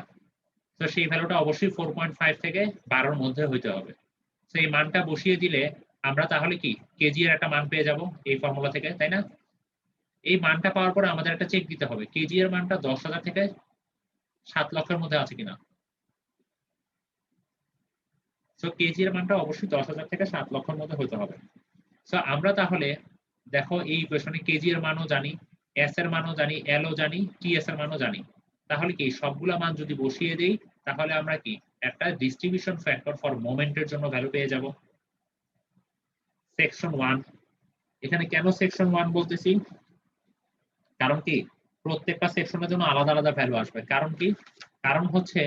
তো সেই ভ্যালুটা অবশ্যই 4.5 থেকে 12 মধ্যে হইতে হবে। তো এই মানটা বসিয়ে দিলে আমরা তাহলে কি কেজি এর একটা মান পেয়ে যাব এই ফর্মুলা থেকে, তাই না? এই মানটা পাওয়ার পরে আমাদের একটা চেক দিতে হবে কেজি এর মানটা 10,000 থেকে 7 লক্ষের মধ্যে আছে কিনা। সো কেজি এর মানটা অবশ্যই 10,000 থেকে 7 লক্ষের মধ্যে হতে হবে। সো আমরা তাহলে দেখো এই ইকুয়েশনে কেজি এর মানও জানি, এস এর মানও জানি, এল ও জানি, টিএস এর মানও জানি। তাহলে কি সবগুলা মান যদি বসিয়ে দেই তাহলে আমরা কি একটা ডিস্ট্রিবিউশন ফ্যাক্টর ফর মোমেন্টের জন্য ভ্যালু পেয়ে যাব। সেকশন 1, এখানে কেন সেকশন 1 বলতেছি? কারণ কি প্রত্যেকটা সেকশনের জন্য আলাদা আলাদা ভ্যালু আসবে। কারণ কি? কারণ হচ্ছে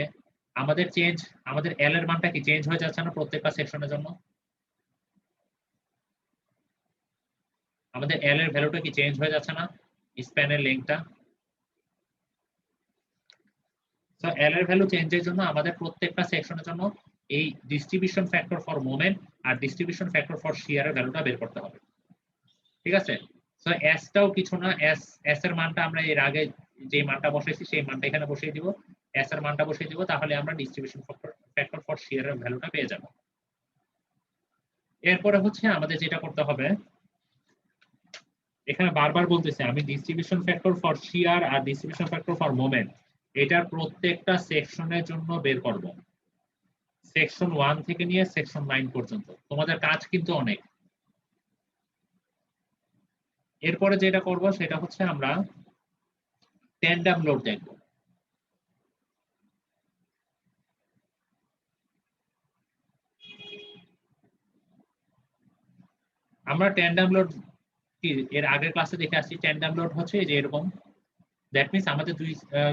আমাদের এল এর মানটা কি চেঞ্জ হয়ে যাচ্ছে না প্রত্যেকটা সেকশনের জন্য? আমাদের এল এর ভ্যালুটা কি চেঞ্জ হয়ে যাচ্ছে না স্প্যানের লেংথটা? সো এল এর ভ্যালু চেঞ্জের জন্য আমাদের প্রত্যেকটা সেকশনের জন্য এই ডিস্ট্রিবিউশন ফ্যাক্টর ফর মোমেন্ট আর ডিস্ট্রিবিউশন ফ্যাক্টর ফর শিয়ারের ভ্যালুটা বের করতে হবে। ঠিক আছে, সো এস টাও কিছু না, এস এর মানটা আমরা এর আগে যে মানটা বসাইছি সেই মানটা এখানে বসিয়ে দিব, এস এর মানটা বসিয়ে দিব, তাহলে আমরা ডিস্ট্রিবিউশন ফ্যাক্টর ফর শিয়ারের ভ্যালুটা পেয়ে যাব। এরপরে হচ্ছে আমাদের যেটা করতে হবে, এখানে বারবার বলতেছে আমি ডিস্ট্রিবিউশন ফ্যাক্টর ফর শিয়ার আর ডিস্ট্রিবিউশন ফ্যাক্টর ফর মোমেন্ট এটার প্রত্যেকটা সেকশনের জন্য বের করব। সেকশন 1 থেকে নিয়ে সেকশন 9 পর্যন্ত। তোমাদের কাজ কিন্তু অনেক। এরপরে যেটা করব সেটা হচ্ছে আমরা ট্যান্ডাম লোড দেখব। আমরা ট্যান্ডাম লোড এর আগের ক্লাসে দেখে আসছি। ট্যান্ডাম লোড হচ্ছে যে এরকম, দ্যাট মিন্স আমাদের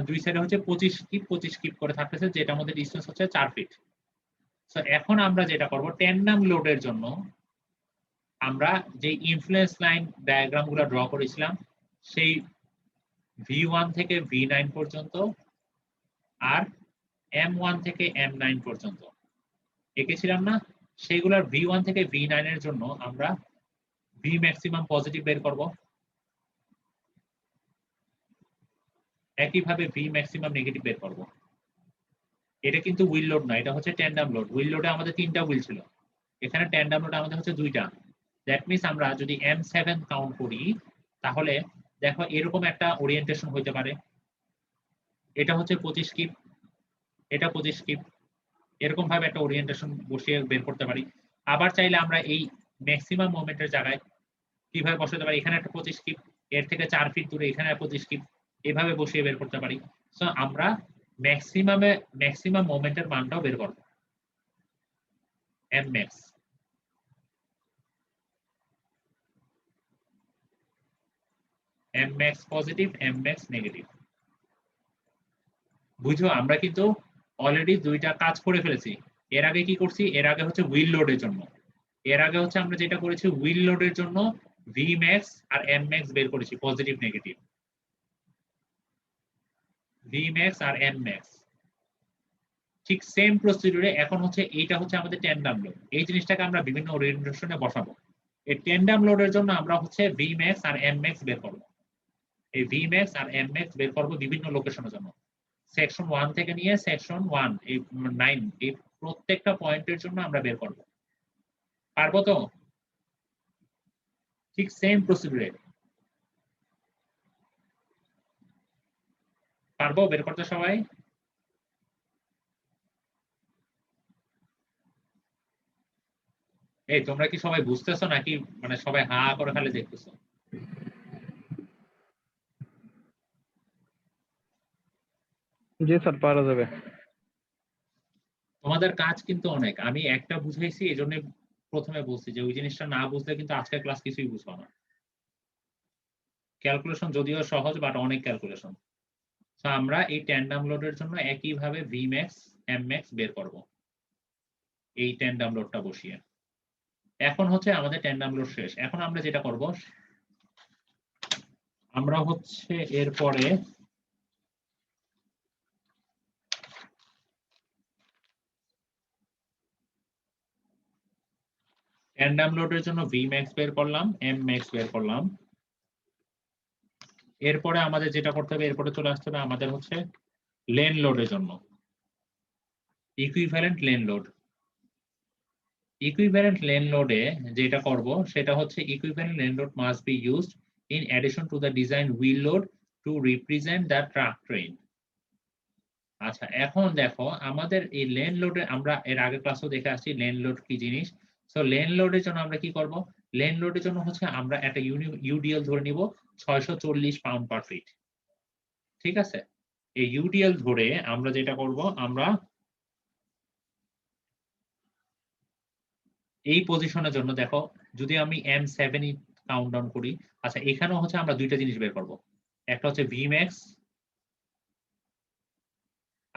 দুই সাইডে হচ্ছে 25 কিপ করে থাকতেছে, যেটার মধ্যে ডিসটেন্স হচ্ছে 4 ফিট। সো এখন আমরা যেটা করব ট্যান্ডাম লোডের জন্য আমরা যে ইনফ্লুয়েন্স লাইন ডায়াগ্রাম গুলো ড্র করেছিলাম সেই V1 থেকে V9 পর্যন্ত আর M1 থেকে M9 পর্যন্ত এঁকেছিলাম না, সেইগুলোর V1 থেকে V9 এর জন্য আমরা V ম্যাক্সিমাম পজিটিভ বের করব। একইভাবে V ম্যাক্সিমাম নেগেটিভ বের করব। এটা কিন্তু হুইল লোড না, এটা হচ্ছে ট্যান্ডাম লোড। হুইল লোডে আমাদের 3টা হুইল ছিল, এখানে ট্যান্ডাম লোডে আমাদের হচ্ছে 2টা। দ্যাট মিন্স আমরা যদি M7 কাউন্ট করি তাহলে দেখো এরকম একটা ওরিয়েন্টেশন হইতে পারে। এটা হচ্ছে 25 কিপ, এটা 25 কিপ, এরকম ভাবে একটা ওরিয়েন্টেশন বসিয়ে বের করতে পারি। আবার চাইলে আমরা এই ম্যাক্সিমাম মোমেন্টের জায়গায় কিভাবে বসাতে পারি, এখানে একটা 25 কিপ, এর থেকে 4 ফিট দূরে এখানে 25 কিপ, এভাবে বসিয়ে বের করতে পারি। সো আমরা ম্যাক্সিমাম মোমেন্টের মানটাও বের করব, M max. M max positive, M max negative. বুঝো আমরা কিন্তু অলরেডি 2টা কাজ করে ফেলেছি। এর আগে কি করছি? এর আগে হচ্ছে হুইল লোডের জন্য, এর আগে হচ্ছে আমরা যেটা করেছি হুইল লোডের জন্য ভি ম্যাক্স আর এম ম্যাক্স বের করেছি, পজিটিভ নেগেটিভ, ভি ম্যাক্স আর এম ম্যাক্স। ঠিক সেম প্রসিডিউরে এখন হচ্ছে এইটা হচ্ছে আমাদের ট্যান্ডাম লোড। এই জিনিসটাকে আমরা বিভিন্ন ওরিয়েন্টেশনে বসাবো। এই ট্যান্ডাম লোডের জন্য আমরা হচ্ছে ভি ম্যাক্স আর এম ম্যাক্স বের করব। এই ভি ম্যাক্স আর এম ম্যাক্স বের করব বিভিন্ন লোকেশনের জন্য। সেকশন 1 থেকে নিয়ে সেকশন 1 এই 9 এই প্রত্যেকটা পয়েন্টের জন্য আমরা বের করব। পারবো তো? ঠিক সেম প্রসিডিউরে পারবো বের করতে সবাই? এই তোমরা কি সবাই বুঝতেছো নাকি মানে সবাই হা করে খালি দেখতেছো? জি স্যার, পারা যাবে। তোমাদের কাজ কিন্তু অনেক, আমি একটা বুঝাইছি এই জন্য প্রথমে বলছি যে ওই জিনিসটা না বুঝলে কিন্তু আজকের ক্লাস কিছুই বুঝবো না। ক্যালকুলেশন যদিও সহজ বাট অনেক ক্যালকুলেশন। তো আমরা এই ট্যান্ডাম লোডের জন্য একইভাবে ভিম্যাক্স এমম্যাক্স বের করব এই ট্যান্ডাম লোডটা বসিয়ে। এখন হচ্ছে আমাদের ট্যান্ডাম লোড শেষ। এখন আমরা যেটা করব আমরা হচ্ছে এরপরে ট্যান্ডাম লোডের জন্য ভিম্যাক্স বের করলাম, এমম্যাক্স বের করলাম। এরপরে আমাদের যেটা করতে হবে, এরপরে চলে আসতে হবে আমাদের হচ্ছে লেন লোডের জন্য equivalent lane load. Equivalent lane লোডে যেটা করব সেটা হচ্ছে equivalent lane load must be used in addition to the design wheel load to represent the truck train. আচ্ছা, এখন দেখো আমাদের এই লেন লোডে আমরা এর আগে ক্লাসেও দেখে আসছি লেন লোড কি জিনিস। সো লেন লোডের জন্য আমরা কি করব? লেন লোডের জন্য হচ্ছে আমরা একটা ইউডিএল ধরে নিব 640 পাউন্ড পার ফিট। ঠিক আছে, এই ইউডিএল ধরে আমরা যেটা করব, আমরা এই পজিশনের জন্য দেখো যদি আমি M7 কাউন্ট ডাউন করি, আচ্ছা এখানেও হচ্ছে আমরা দুইটা জিনিস বের করব, একটা হচ্ছে Vmax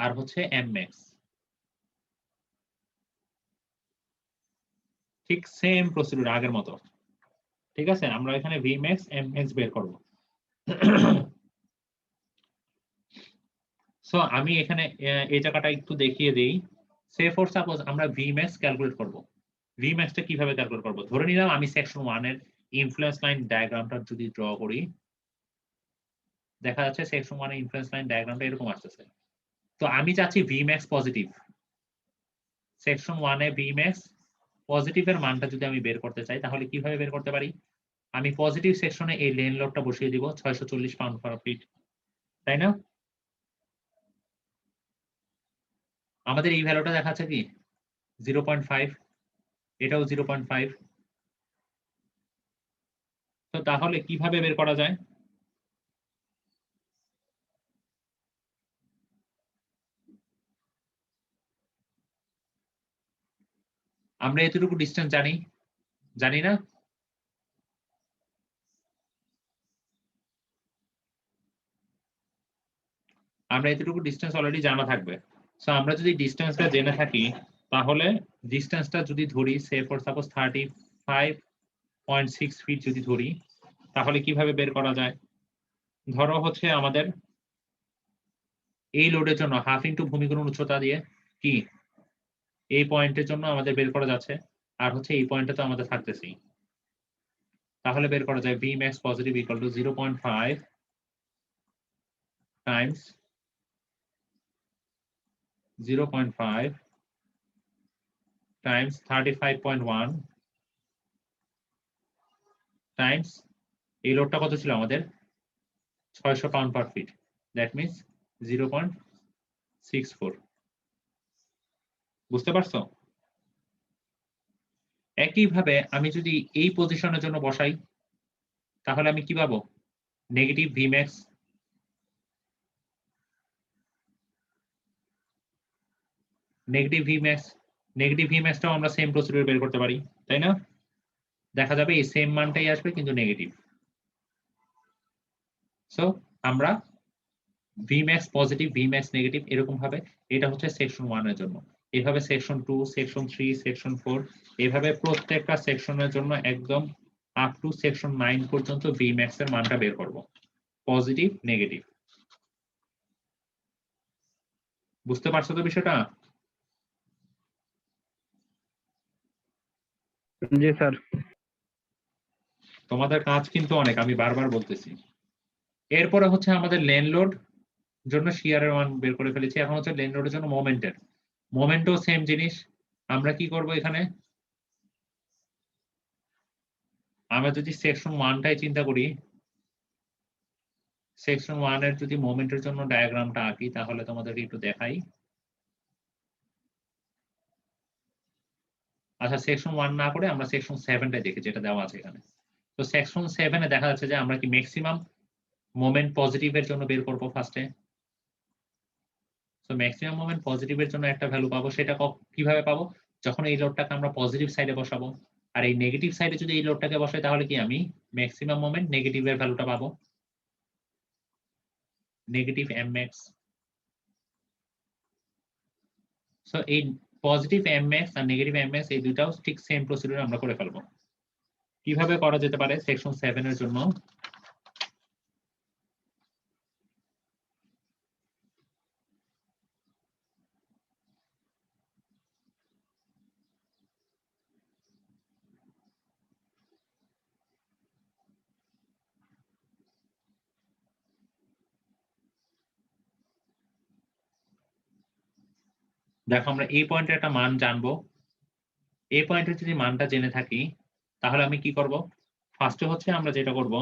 আর হচ্ছে Mmax। ঠিক সেম প্রসিডিউর আগের মতো। ঠিক আছে, আমরা এখানে Vmax Mmax বের করব। সো আমি এখানে এই জায়গাটা একটু দেখিয়ে দেই। সে ফর সাপোজ আমরা Vmax ক্যালকুলেট করব। Vmax টা কিভাবে ক্যালকুলেট করব? ধরে নিলাম আমি সেকশন 1 এর ইনফ্লুয়েন্স লাইন ডায়াগ্রামটা যদি ড্র করি, দেখা যাচ্ছে সেকশন 1 এর ইনফ্লুয়েন্স লাইন ডায়াগ্রামটা এরকম আসতেছে। তো আমি চাচ্ছি Vmax পজিটিভ। সেকশন 1 এ Vmax পজিটিভ এর মানটা যদি আমি বের করতে চাই তাহলে কিভাবে বের করতে পারি? আমি পজিটিভ সেকশনে এই লেন লোডটা বসিয়ে দিব 640 পাউন্ড পার ফিট, তাই না? আমাদের এই ভ্যালুটা দেখাচ্ছে কি 0.5, এটাও 0.5। তো তাহলে কিভাবে বের করা যায়? আমরা এতটুকু ডিসটেন্স জানি, জানি না? আমরা এতটুকু ডিসটেন্স অলরেডি জানা থাকবে। সো আমরা যদি ডিসটেন্সটা জেনে থাকি তাহলে ডিসটেন্সটা যদি ধরি সে ফর সাপোজ 35.6 ফিট যদি ধরি তাহলে কিভাবে বের করা যায়? ধরো হচ্ছে আমাদের এই লোডের জন্য হাফ ইন্টু ভূমিকরণ উচ্চতা দিয়ে কি এই পয়েন্টের জন্য আমাদের বের করা যাচ্ছে, আর হচ্ছে এই পয়েন্টটা তো আমাদের থাকতেছেই। তাহলে বের করা যায় Vmax positive equal to 0.5 Times 0.5 Times 35.1 Times এই লোডটা কত ছিল আমাদের 600 pound per fit, that means 0.64। বুঝতে পারছো? একইভাবে আমি যদি এই পজিশনের জন্য বসাই তাহলে আমি কি পাবো? Negative Vmax। নেগেটিভ Vmaxটাও আমরা সেম প্রসিডিউর বের করতে পারি, তাই না? দেখা যাবে এই সেম মানটাই আসবে কিন্তু নেগেটিভ। সো আমরা Vmax পজিটিভ Vmax নেগেটিভ এরকম ভাবে, এটা হচ্ছে সেকশন 1 এর জন্য। এইভাবে সেকশন 2 সেকশন 3 সেকশন 4 এইভাবে প্রত্যেকটা সেকশনের জন্য একদম আপ টু সেকশন 9 পর্যন্ত Vmax এর মানটা বের করব, পজিটিভ নেগেটিভ। বুঝতে পারছো তো বিষয়টা? জি স্যার। তোমাদের কাজ কিন্তু অনেক, আমি বারবার বলতেছি। এরপরে হচ্ছে আমাদের লেন লোড, জন্য শিয়ারের মান বের করে ফেলেছি। এখন হচ্ছে লেন লোডের জন্য মোমেন্টও সেম জিনিস। আমরা কি করব এখানে, আমরা যদি সেকশন 1টাই চিন্তা করি, সেকশন 1 এর যদি মোমেন্টের জন্য ডায়াগ্রামটা আঁকি তাহলে তোমাদেরকে একটু দেখাই। আচ্ছা, সেকশন 1 না করে আমরা সেকশন 7টাই দেখি, যেটা দেওয়া আছে এখানে। তো সেকশন 7 এ দেখা যাচ্ছে যে আমরা কি ম্যাক্সিমাম মোমেন্ট পজিটিভের জন্য বের করব ফার্স্টে। তো ম্যাক্সিমাম মোমেন্ট পজিটিভের জন্য একটা ভ্যালু পাবো, সেটা কিভাবে পাবো, যখন এই লোডটাকে আমরা পজিটিভ সাইডে বসাবো। আর এই নেগেটিভ সাইডে যদি এই লোডটাকে বসাই তাহলে কি আমি ম্যাক্সিমাম মোমেন্ট নেগেটিভের ভ্যালুটা পাবো, নেগেটিভ এম ম্যাক্স। সো এই পজিটিভ এম ম্যাক্স আর নেগেটিভ এম ম্যাক্স এই দুটাও ঠিক সেম প্রসিডিউর আমরা করে ফেলবো। কিভাবে করা যেতে পারে সেকশন 7 এর জন্য, দেখো আমরা এই পয়েন্টের একটা মান জানবো। এই পয়েন্টের যদি মানটা জেনে থাকি তাহলে আমি কি করব, ফার্স্টে হচ্ছে আমরা যেটা করব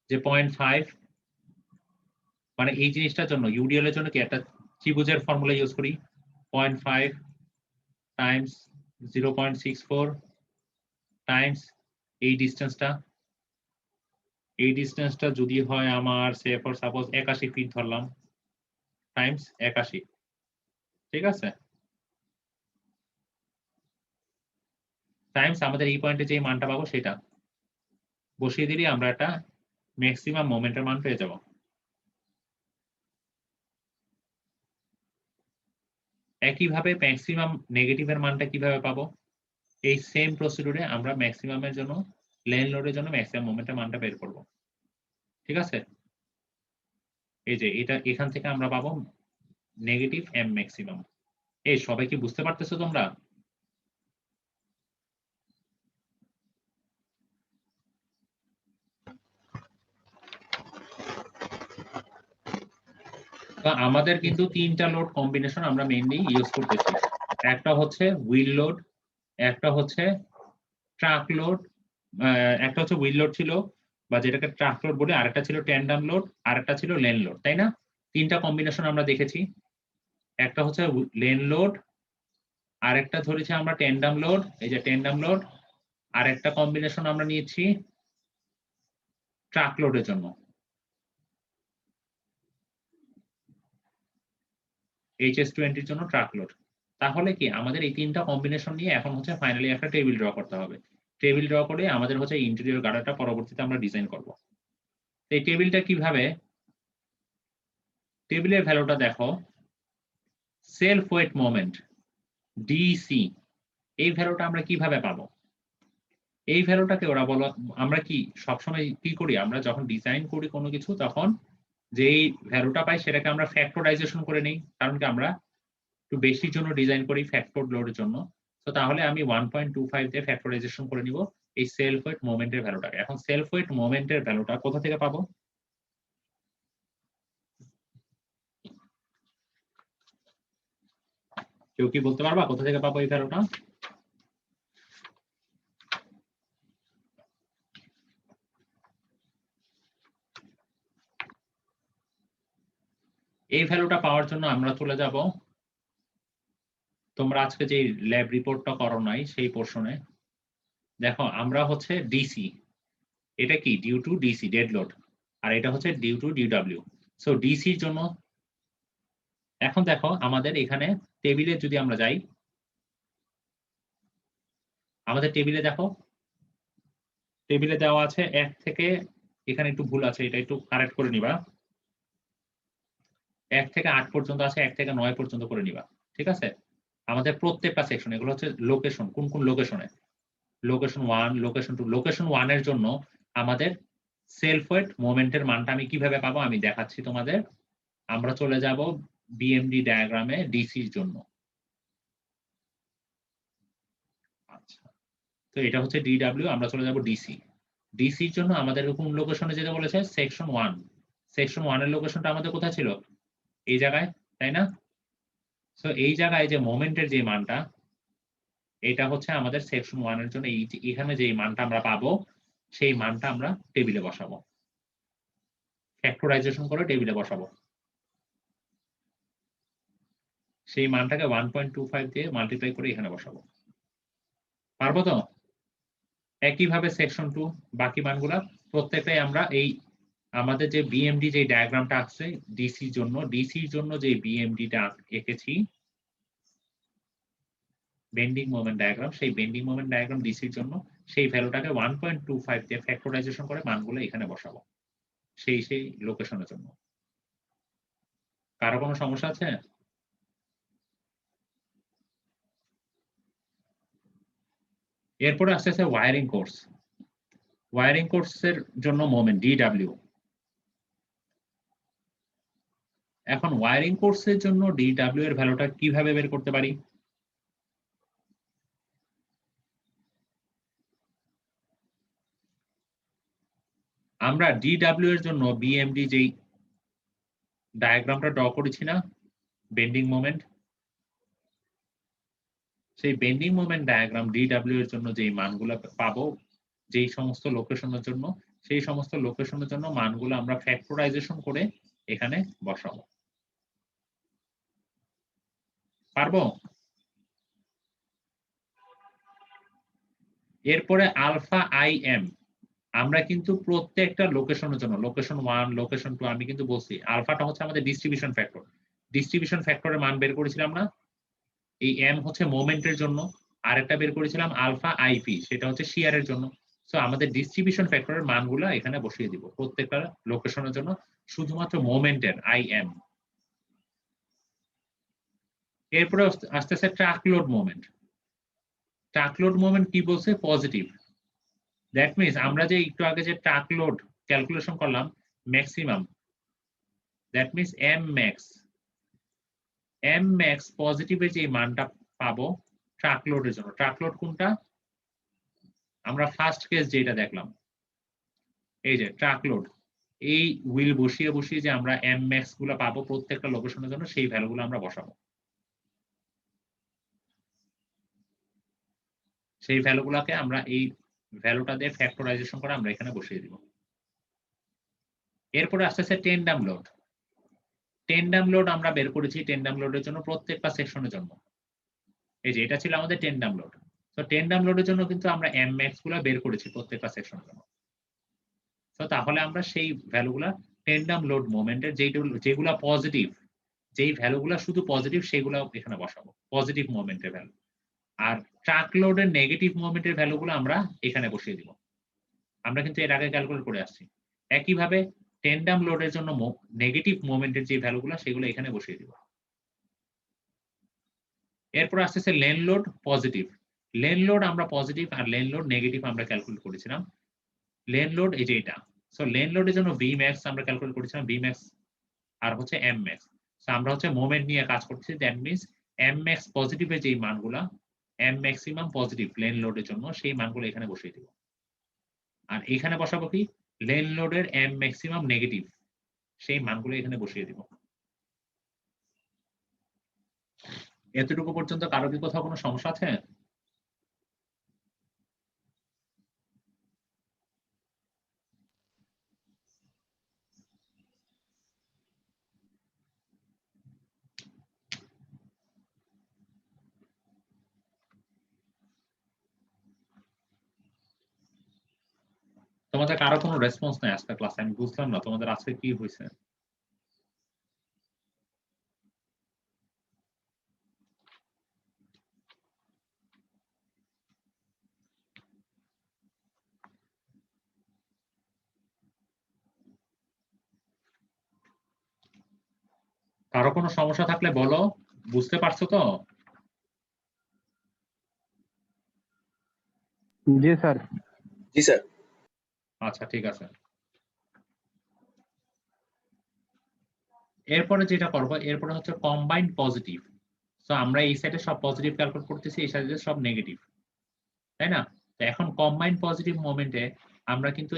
যে 0.5, মানে এই জিনিসটার জন্য ইউডিএল এর জন্য কি একটা ত্রিভুজের ফর্মুলা ইউজ করি, 0.5 টাইমস 0.64 টাইমস এই ডিসটেন্সটা যদি হয় আমার সে ফর সাপোজ 81 ফিট ধরলাম, টাইমস 81, ঠিক আছে, টাইমস আমাদের এই পয়েন্টে যে মানটা পাবো সেটা বসিয়ে দিলে আমরা একটা ম্যাক্সিমাম মোমেন্টের মান পেয়ে যাব। একইভাবে ম্যাক্সিমাম নেগেটিভের মানটা কিভাবে পাবো, এই সেম প্রসিডিউরে আমরা ম্যাক্সিমামের জন্য লেন লোডের জন্য ম্যাক্সিমাম মোমেন্টের মানটা বের করব, ঠিক আছে। এই যে এটা এখান থেকে আমরা পাবো নেগেটিভ এম ম্যাক্সিমাম। এই সবাই কি বুঝতে পারতেছো তোমরা? তো আমাদের কিন্তু 3টা লোড কম্বিনেশন আমরা মেইনলি ইউজ করতেছি। একটা হচ্ছে হুইল লোড, একটা হচ্ছে ট্রাক লোড, একটা হচ্ছে হুইল লোড ছিল বা যেটাকে ট্রাক লোড বলে, আরেকটা ছিল ট্যান্ডাম লোড, আরেকটা ছিল লেন লোড, তাই না? 3টা কম্বিনেশন আমরা দেখেছি। একটা হচ্ছে লেন লোড, আরেকটা ধরেছি আমরা ট্যান্ডাম লোড, এই যে ট্যান্ডাম লোড, আর একটা কম্বিনেশন আমরা নিয়েছি ট্রাক লোডের জন্য, HS20 এর জন্য ট্রাক লোড। তাহলে কি আমাদের এই 3টা কম্বিনেশন নিয়ে এখন হচ্ছে ফাইনালি একটা টেবিল ড্র করতে হবে। টেবিল ড্র করে আমাদের হচ্ছে ইন্টেরিয়র গার্ডারটা পরবর্তীতে আমরা ডিজাইন করব। এই টেবিলটা কিভাবে, টেবিলের ভ্যালুটা দেখো, সেলফ ওয়েট মোমেন্ট ডিসি, এই ভ্যালুটা আমরা কিভাবে পাবো, এই ভ্যালুটাকে ওরা বলো, আমরা কি সবসময় কি করি, আমরা যখন ডিজাইন করি কোনো কিছু তখন যেই ভ্যালুটা পাই সেটাকে আমরা ফ্যাক্টরাইজেশন করে নিই, কারণ কি আমরা একটু বেশির জন্য ডিজাইন করি ফ্যাক্টর লোডের জন্য। তো তাহলে আমি 1.25 দিয়ে ফ্যাক্টরাইজেশন করে নিব এই সেলফ ওয়েট মোমেন্টের ভ্যালুটাকে। এখন সেলফ ওয়েট মোমেন্টের ভ্যালুটা কোথা থেকে পাবো, কেউ কি বলতে পারবা কোথা থেকে পাবো এই ভ্যালুটা? এই ভ্যালুটা পাওয়ার জন্য আমরা চলে যাব, তোমরা আজকে যে ল্যাব রিপোর্টটা করো নাই সেই পোর্শনে দেখো, আমরা হচ্ছে ডিসি, এটা কি due to DC dead load, আর এটা হচ্ছে ডিউ টু ডিডব্লিউ। সো ডিসির জন্য এখন দেখো আমাদের এখানে টেবিলে যদি আমরা যাই, আমাদের টেবিলে দেখো, টেবিলে দেওয়া আছে 1 থেকে, এখানে একটু ভুল আছে, এটা একটু কারেক্ট করে নিবা, 1 থেকে 8 পর্যন্ত আছে, 1 থেকে 9 পর্যন্ত করে নিবা, ঠিক আছে। আমাদের প্রত্যেকটা সেকশন, এগুলো হচ্ছে লোকেশন, কোন কোন লোকেশনে, লোকেশন 1, লোকেশন 2, লোকেশন 1 এর জন্য আমাদের সেলফ ওয়েট মোমেন্টের মানটা আমি কিভাবে পাবো আমি দেখাচ্ছি তোমাদের। আমরা চলে যাব বিএমডি ডায়াগ্রামে ডিসির জন্য। আচ্ছা, তো এটা হচ্ছে ডিডব্লিউ, আমরা চলে যাব ডিসি। ডিসির জন্য আমাদের কোন লোকেশনে যেতে বলেছে, সেকশন 1। সেকশন 1 এর লোকেশনটা আমাদের কোথায় ছিল? এই জায়গায়, তাই না? সো এই জায়গায় যে মোমেন্টের যে মানটা, এটা হচ্ছে আমাদের সেকশন 1 এর জন্য এখানে যে মানটা আমরা পাবো সেই মানটা আমরা টেবিলে বসাবো, ফ্যাক্টরাইজেশন করে টেবিলে বসাবো। সেই মানটাকে 1.25 দিয়ে মাল্টিপ্লাই করে এখানে বসাবো। পারবো তো? একইভাবে সেকশন 2 বাকি মানগুলা প্রত্যেকটাই আমরা এই আমাদের যে বিএমডি যে ডায়াগ্রামটা আছে ডিসির জন্য যে বিএমডিটা এঁকেছি, বেন্ডিং মোমেন্ট ডায়াগ্রাম, সেই বেন্ডিং মোমেন্ট ডায়াগ্রাম ডিসির জন্য সেই ভ্যালুটাকে 1.25 দিয়ে ফ্যাক্টরাইজেশন করে মানগুলো এখানে বসাবো সেই লোকেশনের জন্য। কারো কোনো সমস্যা আছে? এরপরে আসতে আছে ওয়ারিং কোর্স। ওয়ারিং কোর্সের জন্য মোমেন্ট ডিডব্লিউ। এখন ওয়ারিং কোর্সের জন্য ডিডব্লিউ এর ভ্যালুটা কিভাবে বের করতে পারি? আমরা ডিডব্লিউ এর জন্য বিএমডি যেই ডায়াগ্রামটা ড্র করেছি না, বেন্ডিং মোমেন্ট, সেই বেন্ডিং মোমেন্ট ডায়াগ্রাম ডিডব্লিউ এর জন্য যেই মানগুলো পাবো যেই সমস্ত লোকেশনের জন্য, সেই সমস্ত লোকেশনের জন্য মানগুলো আমরা ফ্যাক্টরাইজেশন করে এখানে বসাবো। পারবো? এরপরে আলফা আই এম আমরা কিন্তু প্রত্যেকটা লোকেশনের জন্য, লোকেশন 1, লোকেশন 2, আমি কিন্তু বলছি আলফাটা হচ্ছে আমাদের ডিস্ট্রিবিউশন ফ্যাক্টর। ডিস্ট্রিবিউশন ফ্যাক্টরের মান বের করেছিলাম না? এই এম হচ্ছে মোমেন্টের জন্য, আরেকটা বের করেছিলাম আলফা আইপি, সেটা হচ্ছে শিয়ারের জন্য। সো আমাদের ডিস্ট্রিবিউশন ফ্যাক্টরের মানগুলো এখানে বসিয়ে দিব প্রত্যেকটা লোকেশনের জন্য, শুধুমাত্র মোমেন্টের আই এম। এরপরে আসতেছে truck load moment. Truck load moment কি বলছে? পজিটিভ। দ্যাট মিনস আমরা যে একটু আগে যে ট্রাক লোড ক্যালকুলেশন করলাম maximum, that means M max পজিটিভের যে মানটা পাবো ট্রাক লোডের জন্য। ট্রাক লোড কোনটা? আমরা ফার্স্ট কেস যেটা দেখলাম, এই যে ট্রাক লোড, এই হুইল বসিয়ে যে আমরা এম ম্যাক্স গুলো পাবো প্রত্যেকটা লোকেশনের জন্য, সেই ভ্যালুগুলো আমরা বসাবো। সেই ভ্যালুগুলোকে আমরা এই ভ্যালুটা দিয়ে ফ্যাক্টরাইজেশন করে আমরা এখানে বসিয়ে দিব। এরপরে আসতেছে টেন্ডাম লোড। টেন্ডাম লোড আমরা বের করেছি টেন্ডাম লোডের জন্য প্রত্যেকটা সেকশনের জন্য। এই যে এটা ছিল আমাদের টেন্ডাম লোড। তো টেন্ডাম লোডের জন্য কিন্তু আমরা এম ম্যাক্স গুলো বের করেছি প্রত্যেকটা সেকশনের জন্য। তো তাহলে আমরা সেই ভ্যালুগুলা টেন্ডাম লোড মোমেন্টের যেগুলা পজিটিভ, যেই ভ্যালুগুলা শুধু পজিটিভ সেগুলো এখানে বসাবো, পজিটিভ মোমেন্টের ভ্যালু। আর ট্রাক লোডের নেগেটিভ মোমেন্টের ভ্যালুগুলো আমরা এখানে বসিয়ে দিব। আমরা কিন্তু এর আগে ক্যালকুলেট করে আসছি। একইভাবে টেন্ডাম লোডের জন্য নেগেটিভ মোমেন্টের যে ভ্যালুগুলো সেগুলো এখানে বসিয়ে দিব। এরপর আসতেছে lane load positive. Lane load আমরা পজিটিভ আর লেন লোড নেগেটিভ আমরা ক্যালকুলেট করেছিলাম। লেন লোড এই যে এটা, সো লেন লোডের জন্য ভি ম্যাক্স আমরা ক্যালকুলেট করেছিলাম, ভি ম্যাক্স আর হচ্ছে এম ম্যাক্স। সো আমরা হচ্ছে মোমেন্ট নিয়ে কাজ করছি, দ্যাট মিন্স এম ম্যাক্স পজিটিভের যেই মানগুলা, এম ম্যাক্সিমাম পজিটিভ লেন লোডের জন্য সেই মানগুলো এখানে বসিয়ে দিব। আর এখানে বসাবো কি? লেন লোডের এম ম্যাক্সিমাম নেগেটিভ, সেই মানগুলো এখানে বসিয়ে দিব। এতটুকু পর্যন্ত কারো কি কোথাও কোনো সমস্যা আছে? তোমাদের কারো কোনো রেসপন্স নাই আজকে ক্লাসে, আমি বুঝলাম না তোমাদের আজকে কি হয়েছে। কারো কোনো সমস্যা থাকলে বলো, বুঝতে পারছো তো? জি স্যার। জি স্যার। আচ্ছা ঠিক আছে। এরপরে যেটা করবো, এরপরে হচ্ছে কম্বাইন্ড পজিটিভ। তো আমরা এই সাইডে সব পজিটিভ ক্যালকুলেট করতেছি, এই সাইডে সব নেগেটিভ, তাই না? তো এখন কম্বাইন্ড পজিটিভ মোমেন্টে আমরা কিন্তু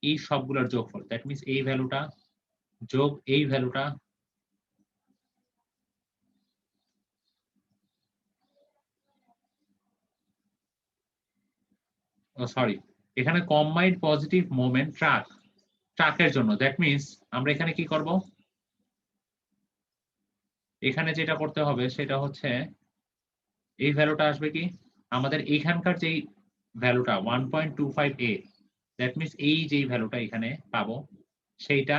এই সবগুলোর যোগফল, দ্যাট মিন্স এই ভ্যালুটা যোগ এই ভ্যালুটা সরি, এখানে কম্বাইন্ড পজিটিভ মোমেন্ট ট্রাকের জন্য, দ্যাট মিনস আমরা এখানে কি করব, এখানে যেটা করতে হবে সেটা হচ্ছে এই ভ্যালুটা আসবে কি আমাদের এইখানকার যেই ভ্যালুটা 1.25a, দ্যাট মিনস এই যেই ভ্যালুটা এখানে পাবো সেইটা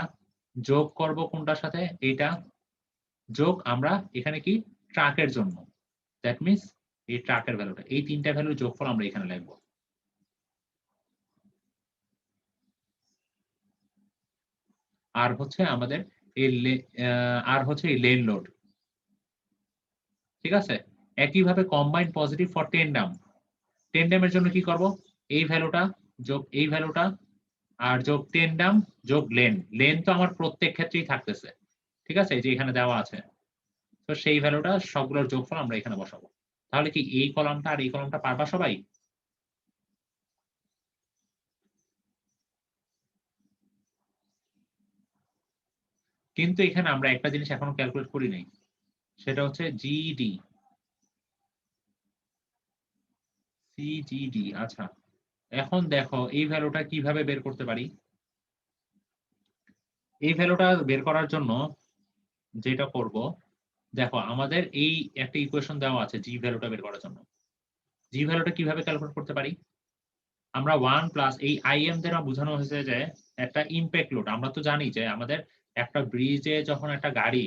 যোগ করব কোনটার সাথে, এইটা যোগ আমরা এখানে কি ট্রাকের জন্য, দ্যাট মিনস এই ট্রাকের ভ্যালুটা, এই তিনটা ভ্যালু যোগফল আমরা এখানে লিখবো। আর হচ্ছে আমাদের আর হচ্ছে এই লেন লোড, ঠিক আছে। একইভাবে কম্বাইন্ড পজিটিভ ফর টেন্ডামের জন্য কি করব, এই ভ্যালুটা যোগ এই ভ্যালুটা আর যোগ টেন্ডাম যোগ লেন তো আমার প্রত্যেক ক্ষেত্রেই থাকতেছে, ঠিক আছে, এই যে এখানে দেওয়া আছে, তো সেই ভ্যালুটা সবগুলোর যোগফল আমরা এখানে বসাবো। তাহলে কি এই কলামটা আর এই কলামটা পারবা সবাই? কিন্তু এখানে আমরা একটা জিনিস এখনো ক্যালকুলেট করি নাই, সেটা হচ্ছে জিডি সিজিডি। আচ্ছা, এখন দেখো এই ভ্যালুটা কিভাবে বের করতে পারি। এই ভ্যালুটা বের করার জন্য যেটা করব, দেখো আমাদের এই একটা ইকুয়েশন দেওয়া আছে জি ভ্যালুটা বের করার জন্য। জি ভ্যালুটা কিভাবে ক্যালকুলেট করতে পারি, আমরা 1 প্লাস এই আইএম দ্বারা বোঝানো হয়েছে যে একটা ইমপ্যাক্ট লোড। আমরা তো জানি যে আমাদের একটা ব্রিজে যখন একটা গাড়ি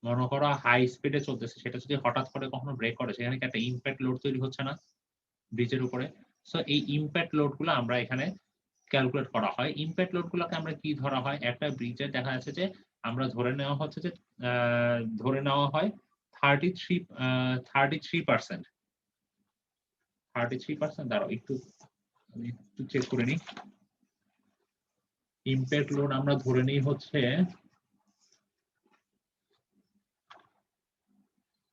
মনে করো হাই স্পিডে চলতেছে, সেটা যদি হঠাৎ করে কখনো ব্রেক করে, সেখানে কি একটা ইমপ্যাক্ট লোড তৈরি হচ্ছে না ব্রিজের উপরে। সো এই ইমপ্যাক্ট লোড গুলো আমরা এখানে ক্যালকুলেট করা হয়। ইমপ্যাক্ট লোড গুলোকে আমরা কি ধরা হয়, একটা ব্রিজে দেখা যাচ্ছে যে আমরা ধরে নেওয়া হচ্ছে যে ধরে নেওয়া হয় 33%। দাঁড়াও একটু আমি একটু চেক করে নিই। ইমপ্যাক্ট লোড আমরা ধরে নিই হচ্ছে,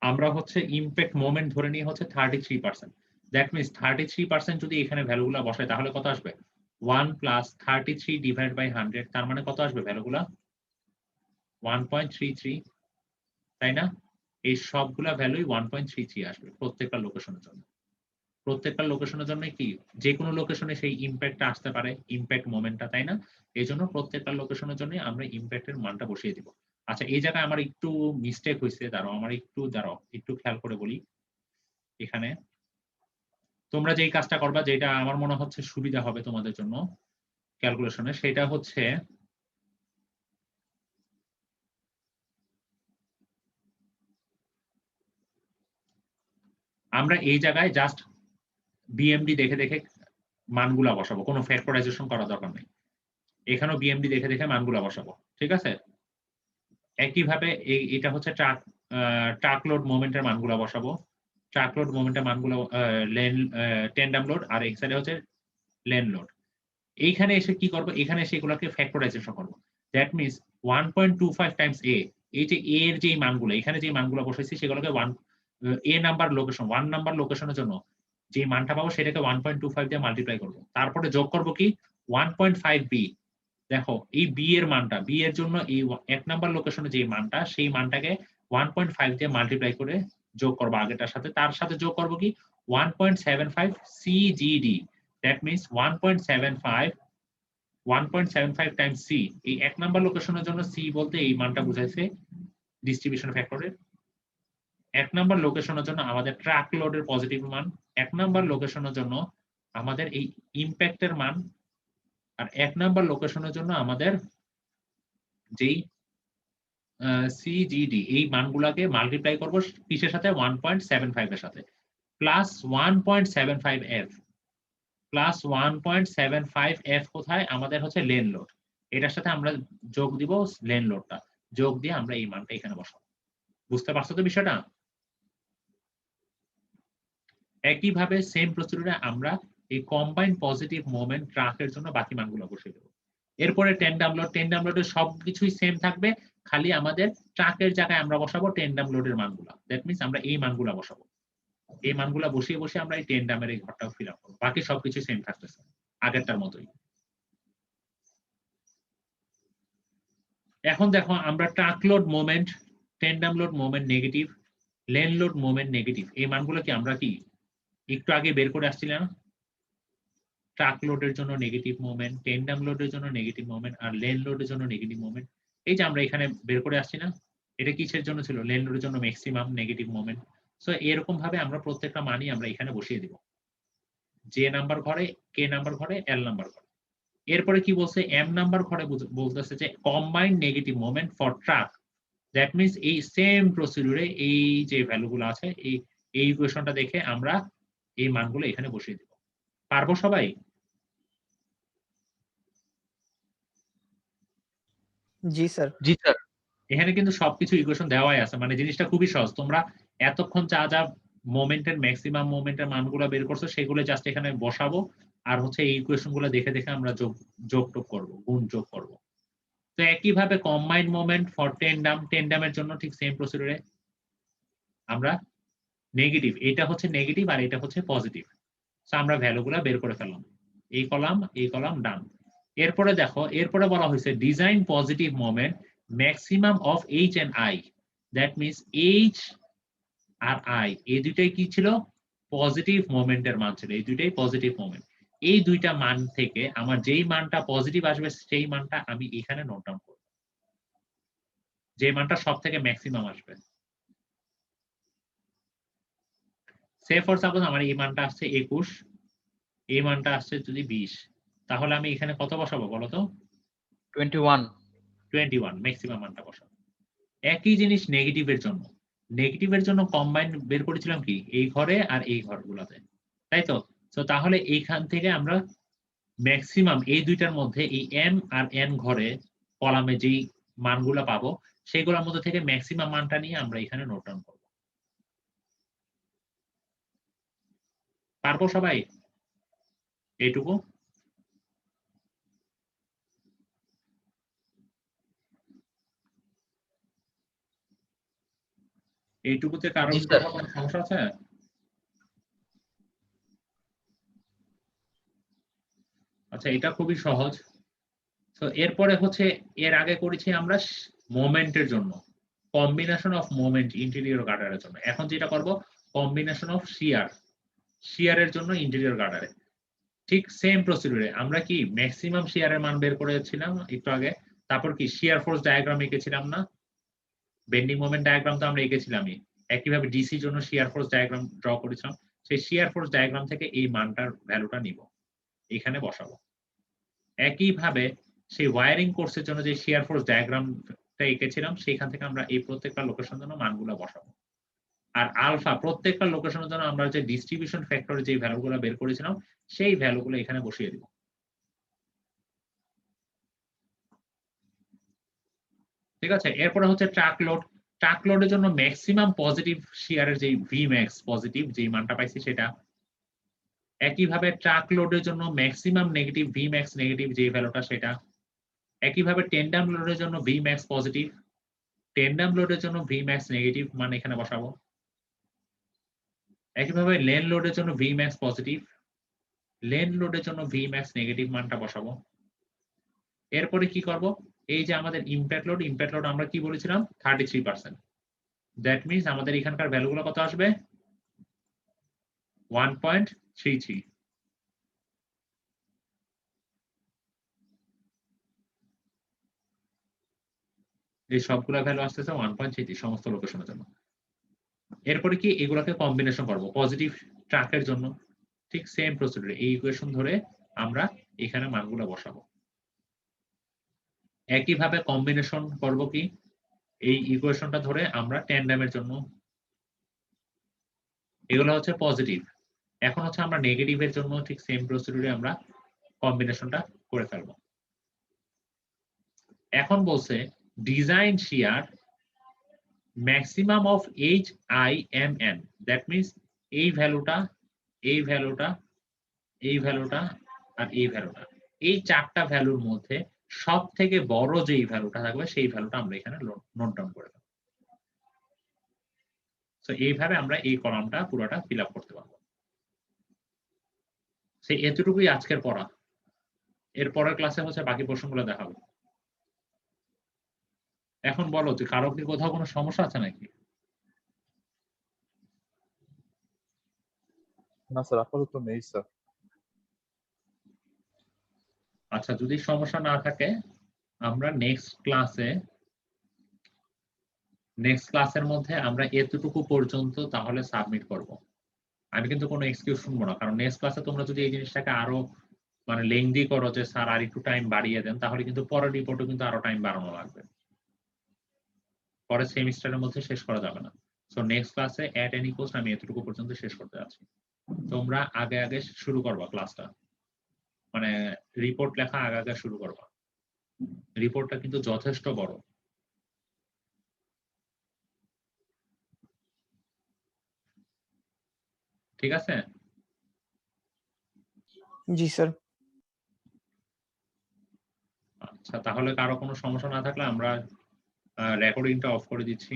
আমরা হচ্ছে ইমপ্যাক্ট মোমেন্ট ধরে নিই হচ্ছে 33%। দ্যাট মিনস 33% যদি এখানে ভ্যালুগুলো বসায় তাহলে কত আসবে, 1 প্লাস 33 ডিভাইড বাই 100, তার মানে কত আসবে ভ্যালুগুলা 1.33, তাই না? এই সবগুলা ভ্যালুই 1.33 আসবে প্রত্যেকটা লোকেশনের জন্য। প্রত্যেকটা লোকেশনের জন্য কি যে কোনো লোকেশনে সেই ইমপ্যাক্টটা আসতে পারে, ইমপ্যাক্ট মোমেন্টটা, তাই না? এই জন্য প্রত্যেকটা লোকেশনের জন্য আমরা ইমপ্যাক্টের মানটা বসিয়ে দিব। আচ্ছা, এই জায়গায় আমার একটু মিস্টেক হয়েছে, দাঁড়াও একটু খেয়াল করে বলি। এখানে তোমরা যেই কাজটা করবা, যেটা আমার মনে হচ্ছে সুবিধা হবে তোমাদের জন্য ক্যালকুলেশনে, সেটা হচ্ছে আমরা এই জায়গায় জাস্ট বিএমডি দেখে দেখে মানগুলা বসাবো, কোনো ফ্যাক্টরাইজেশন করার দরকার নেই। এখানেও বিএমডি দেখে দেখে মানগুলা বসাবো, ঠিক আছে। একইভাবে এটা হচ্ছে ট্রাক লোড মোমেন্টের মানগুলা বসাবো, ট্রাক লোড মোমেন্টের মানগুলো টেন্ডাম লোড, আর এই সাইডে হচ্ছে লেন লোড। এইখানে এসে কি করবো, এখানে এসে এগুলোকে ফ্যাক্টরাইজেশন করবো। দ্যাট মিনস 1.25 টাইমস এ, এই যে এ এর যে মানগুলো এখানে যে মানগুলো বসাইছি সেগুলোকে এ নাম্বার লোকেশন 1 নাম্বার লোকেশনের জন্য যে মানটা পাবো সেটাকে 1.25 দিয়ে মাল্টিপ্লাই করবো, তারপরে যোগ করবো কি 1.5 বি। দেখো এই বি এর মানটা, বি এর জন্য এই 1 নাম্বার লোকেশনে যে মানটা, সেই মানটাকে 1.5 দিয়ে মাল্টিপ্লাই করে যোগ করবো আগেটার সাথে, তার সাথে যোগ করবো কি 1.75 CGD. That means 1.75 times C. এই 1 নাম্বার লোকেশনের জন্য সি বলতে এই মানটা বুঝাইছে ডিস্ট্রিবিউশন ফ্যাক্টরের। 1 নাম্বার লোকেশনের জন্য আমাদের ট্রাক লোডের পজিটিভ মান, 1 নাম্বার লোকেশনের জন্য আমাদের এই ইমপ্যাক্টের মান, আর 1 নাম্বার লোকেশনের জন্য আমাদের যেই সিজিডি, এই মানগুলাকে মাল্টিপ্লাই করব কিসের সাথে, 1.75 এর সাথে, প্লাস 1.75 এফ, প্লাস 1.75 এফ কোথায়, আমাদের হচ্ছে লেন লোড, এটার সাথে আমরা যোগ দিব লেন লোডটা, যোগ দিয়ে আমরা এই মানটা এখানে বসাবো। বুঝতে পারছো তো বিষয়টা? একইভাবে সেম প্রসিডিউরে আমরা এই কম্বাইন্ড পজিটিভ মোমেন্ট ট্রাকের জন্য বাকি মানগুলো বসিয়ে দেবো। এরপরে টেন্ডাম লোডের সবকিছুই সেম থাকবে, খালি আমাদের ট্রাকের জায়গায় আমরা বসাবো টেন্ডাম লোডের মানগুলো। দ্যাট মিনস আমরা এই মানগুলো বসাবো, এই মানগুলো বসিয়ে বসিয়ে আমরা এই টেন্ডামের এই ঘরটাও ফিল আপ করবো, বাকি সবকিছু সেম থাকতেছে আগেরটার মতোই। এখন দেখো আমরা truck load moment, tandem load moment negative, lane load moment negative, এই মানগুলো কি আমরা কি একটু আগে বের করে আসছিলাম না? ট্রাক লোডের জন্য নেগেটিভ মোমেন্ট, টেন্ডাম লোডের জন্য নেগেটিভ মোমেন্ট, আর লেন লোডের জন্য নেগেটিভ মোমেন্ট, এই যে আমরা এখানে বের করে আসছি না, এটা কিসের জন্য ছিল? লেন লোডের জন্য ম্যাক্সিমাম নেগেটিভ মোমেন্ট। সো এরকম ভাবে আমরা প্রত্যেকটা মানই আমরা এখানে বসিয়ে দিব, জে নাম্বার ঘরে, কে নাম্বার ঘরে, এল নাম্বার ঘরে। এরপরে কি বলছে? এম নাম্বার ঘরে বলতেছে যে combined negative moment for truck, that means এই সেম প্রসিডিউরে এই যে ভ্যালুগুলো আছে এই ইকুয়েশনটা দেখে আমরা এই মানগুলো এখানে বসিয়ে দিব। পারবো সবাই? জি স্যার। জি স্যার। এখানে কিন্তু সবকিছু ইকুয়েশন দেওয়াই আছে, মানে জিনিসটা খুবই সহজ। তোমরা এতক্ষণ যা যা মোমেন্টের ম্যাক্সিমাম মোমেন্টের মানগুলো বের করছো সেগুলো জাস্ট এখানে বসাবো, আর হচ্ছে এই ইকুয়েশন গুলো দেখে দেখে আমরা যোগ টোগ করবো, গুণ যোগ করবো। তো একইভাবে কম্বাইন্ড মোমেন্ট ফর টেন্ডামের জন্য ঠিক সেম প্রসিডিউরে আমরা নেগেটিভ, এটা হচ্ছে নেগেটিভ আর এটা হচ্ছে পজিটিভ। সো আমরা ভ্যালুগুলো বের করে ফেললাম, এই কলাম ডান। এরপরে দেখো, এরপরে বলা হয়েছে design positive moment maximum of H and I, that means H আর আই এই দুইটাই কি ছিল? পজিটিভ মোমেন্টের মান ছিল, এই দুইটাই পজিটিভ মোমেন্ট। এই দুইটা মান থেকে আমার যেই মানটা পজিটিভ আসবে সেই মানটা আমি এখানে নোট ডাউন করব, যে মানটা সব থেকে ম্যাক্সিমাম আসবে। সে ফর সাপোজ আমার এই মানটা আসছে 21, এই মানটা আসছে যদি 20, তাহলে আমি এখানে কত বসাবো বলো তো? 21 ম্যাক্সিমাম মানটা বসাবো। একই জিনিস নেগেটিভের জন্য, নেগেটিভের জন্য কম্বাইন বের করেছিলাম কি এই ঘরে আর এই ঘরগুলোতে, তাই তো? তো তাহলে এইখান থেকে আমরা ম্যাক্সিমাম এই দুইটার মধ্যে এই এম আর এন ঘরে কলামে যেই মানগুলো পাবো সেগুলোর মধ্যে থেকে ম্যাক্সিমাম মানটা নিয়ে আমরা এখানে নোট ডাউন করব। পারবো সবাই এইটুকু? এইটুকুতে কারো জি স্যার। কোনো সমস্যা আছে? আচ্ছা, এটা খুবই সহজ। তো এরপরে হচ্ছে, এর আগে করেছি আমরা মোমেন্টের জন্য, কম্বিনেশন অফ মোমেন্ট ইন্টেরিয়র গার্ডারের জন্য। এখন যেটা করব কম্বিনেশন অফ শিয়ারের জন্য ইন্টেরিয়র গার্ডারে। ঠিক সেম প্রসিডিউরে আমরা কি ম্যাক্সিমাম শিয়ারের মান বের করেছিলাম একটু আগে, তারপর কি শিয়ার ফোর্স ডায়াগ্রাম এঁকেছিলাম না? বেন্ডিং মোমেন্ট ডায়াগ্রাম তো আমরা এঁকেছিলামই। একইভাবে ডিসি জন্য শিয়ার ফোর্স ডায়াগ্রাম ড্র করেছিলাম। সেই শিয়ার ফোর্স ডায়াগ্রাম থেকে এই মানটার ভ্যালুটা নিব, এখানে বসাবো। একইভাবে সেই ওয়্যারিং কোর্সের জন্য যে শিয়ার ফোর্স ডায়াগ্রামটা এঁকেছিলাম সেখান থেকে আমরা এই প্রত্যেকটা লোকেশনের জন্য মানগুলো বসাবো। আর আলফা প্রত্যেকটা লোকেশনের জন্য আমরা যে ডিস্ট্রিবিউশন ফ্যাক্টরে যে ভ্যালুগুলো বের করেছিলাম সেই ভ্যালুগুলো এখানে বসিয়ে দিব। ঠিক আছে? এরপরে হচ্ছে ট্রাক লোড। ট্রাক লোডের জন্য ম্যাক্সিমাম পজিটিভ শিয়ারের যে ভি ম্যাক্স পজিটিভ যে মানটা পাইছি সেটা। একইভাবে ট্রাক লোডের জন্য maximum negative V max negative যে ভ্যালুটা সেটা। একইভাবে টেন্ডাম লোডের জন্য ভি ম্যাক্স পজিটিভ, টেন্ডাম লোডের জন্য ভি ম্যাক্স নেগেটিভ মান এখানে বসাবো। একইভাবে লেন লোডের জন্য ভি ম্যাক্স পজিটিভ, লেন লোডের জন্য ভি ম্যাক্স নেগেটিভ মানটা বসাবো। এরপরে কি করব? এই যে আমাদের ইমপ্যাক্ট লোড আমরা কি বলেছিলাম 33%, দ্যাট মিনস আমাদের এখানকার ভ্যালুগুলো কত আসবে? 1.33। এই সবগুলা ভ্যালু আসতেছে 1.33 সমস্ত লোকেশনের জন্য। এরপরে কি এগুলোকে কম্বিনেশন করব পজিটিভ ট্রাকের জন্য, ঠিক সেম প্রসিডিউর এই ইকুয়েশন ধরে আমরা এখানে মানগুলো বসাবো। একইভাবে কম্বিনেশন করব কি এই ইকুয়েশনটা ধরে আমরা টেন্ডামের জন্য, এগুলো হচ্ছে পজিটিভ। এখন হচ্ছে আমরা নেগেটিভের জন্য ঠিক সেম প্রসিডিউরে আমরা কম্বিনেশনটা করে ফেলবো। এখন বলছে design shear maximum of H I am N, that means এই ভ্যালুটা, এই ভ্যালুটা, এই ভ্যালুটা আর এই ভ্যালুটা, এই চারটা ভ্যালুর মধ্যে সব থেকে বড় যেই ভ্যালুটা থাকবে সেই ভ্যালুটা আমরা এখানে নোট ডাউন করে দেবো। তো এইভাবে আমরা এই কলামটা পুরোটা ফিল আপ করতে পারবো। সেই এতটুকুই আজকের পড়া। এর পরের ক্লাসে হচ্ছে বাকি প্রশ্নগুলো দেখাবো। এখন বলো যে কারো কি কোথাও কোনো সমস্যা আছে নাকি? না স্যার, আপাতত নেই স্যার। আচ্ছা, যদি সমস্যা না থাকে আমরা নেক্সট ক্লাসের মধ্যে আমরা এতটুকু পর্যন্ত তাহলে সাবমিট করব। আমি কিন্তু কোনো এক্সকিউজ শুনবো না, কারণ নেক্সট ক্লাসে তোমরা যদি এই জিনিসটাকে আরো মানে লেংদি করো যে স্যার আর একটু টাইম বাড়িয়ে দেন, তাহলে কিন্তু পরের রিপোর্টও কিন্তু আরো টাইম বাড়ানো লাগবে, পরের সেমিস্টারের মধ্যে শেষ করা যাবে না। সো নেক্সট ক্লাসে এট এনি কোস্ট আমি এতটুকু পর্যন্ত শেষ করতে যাচ্ছি। তোমরা আগে আগে শুরু করবা ক্লাসটা, মানে রিপোর্ট লেখা আগে আগে শুরু করবা। রিপোর্টটা কিন্তু যথেষ্ট বড়। ঠিক আছে? জি স্যার। আচ্ছা, তাহলে কারো কোনো সমস্যা না থাকলে আমরা রেকর্ডিংটা অফ করে দিচ্ছি।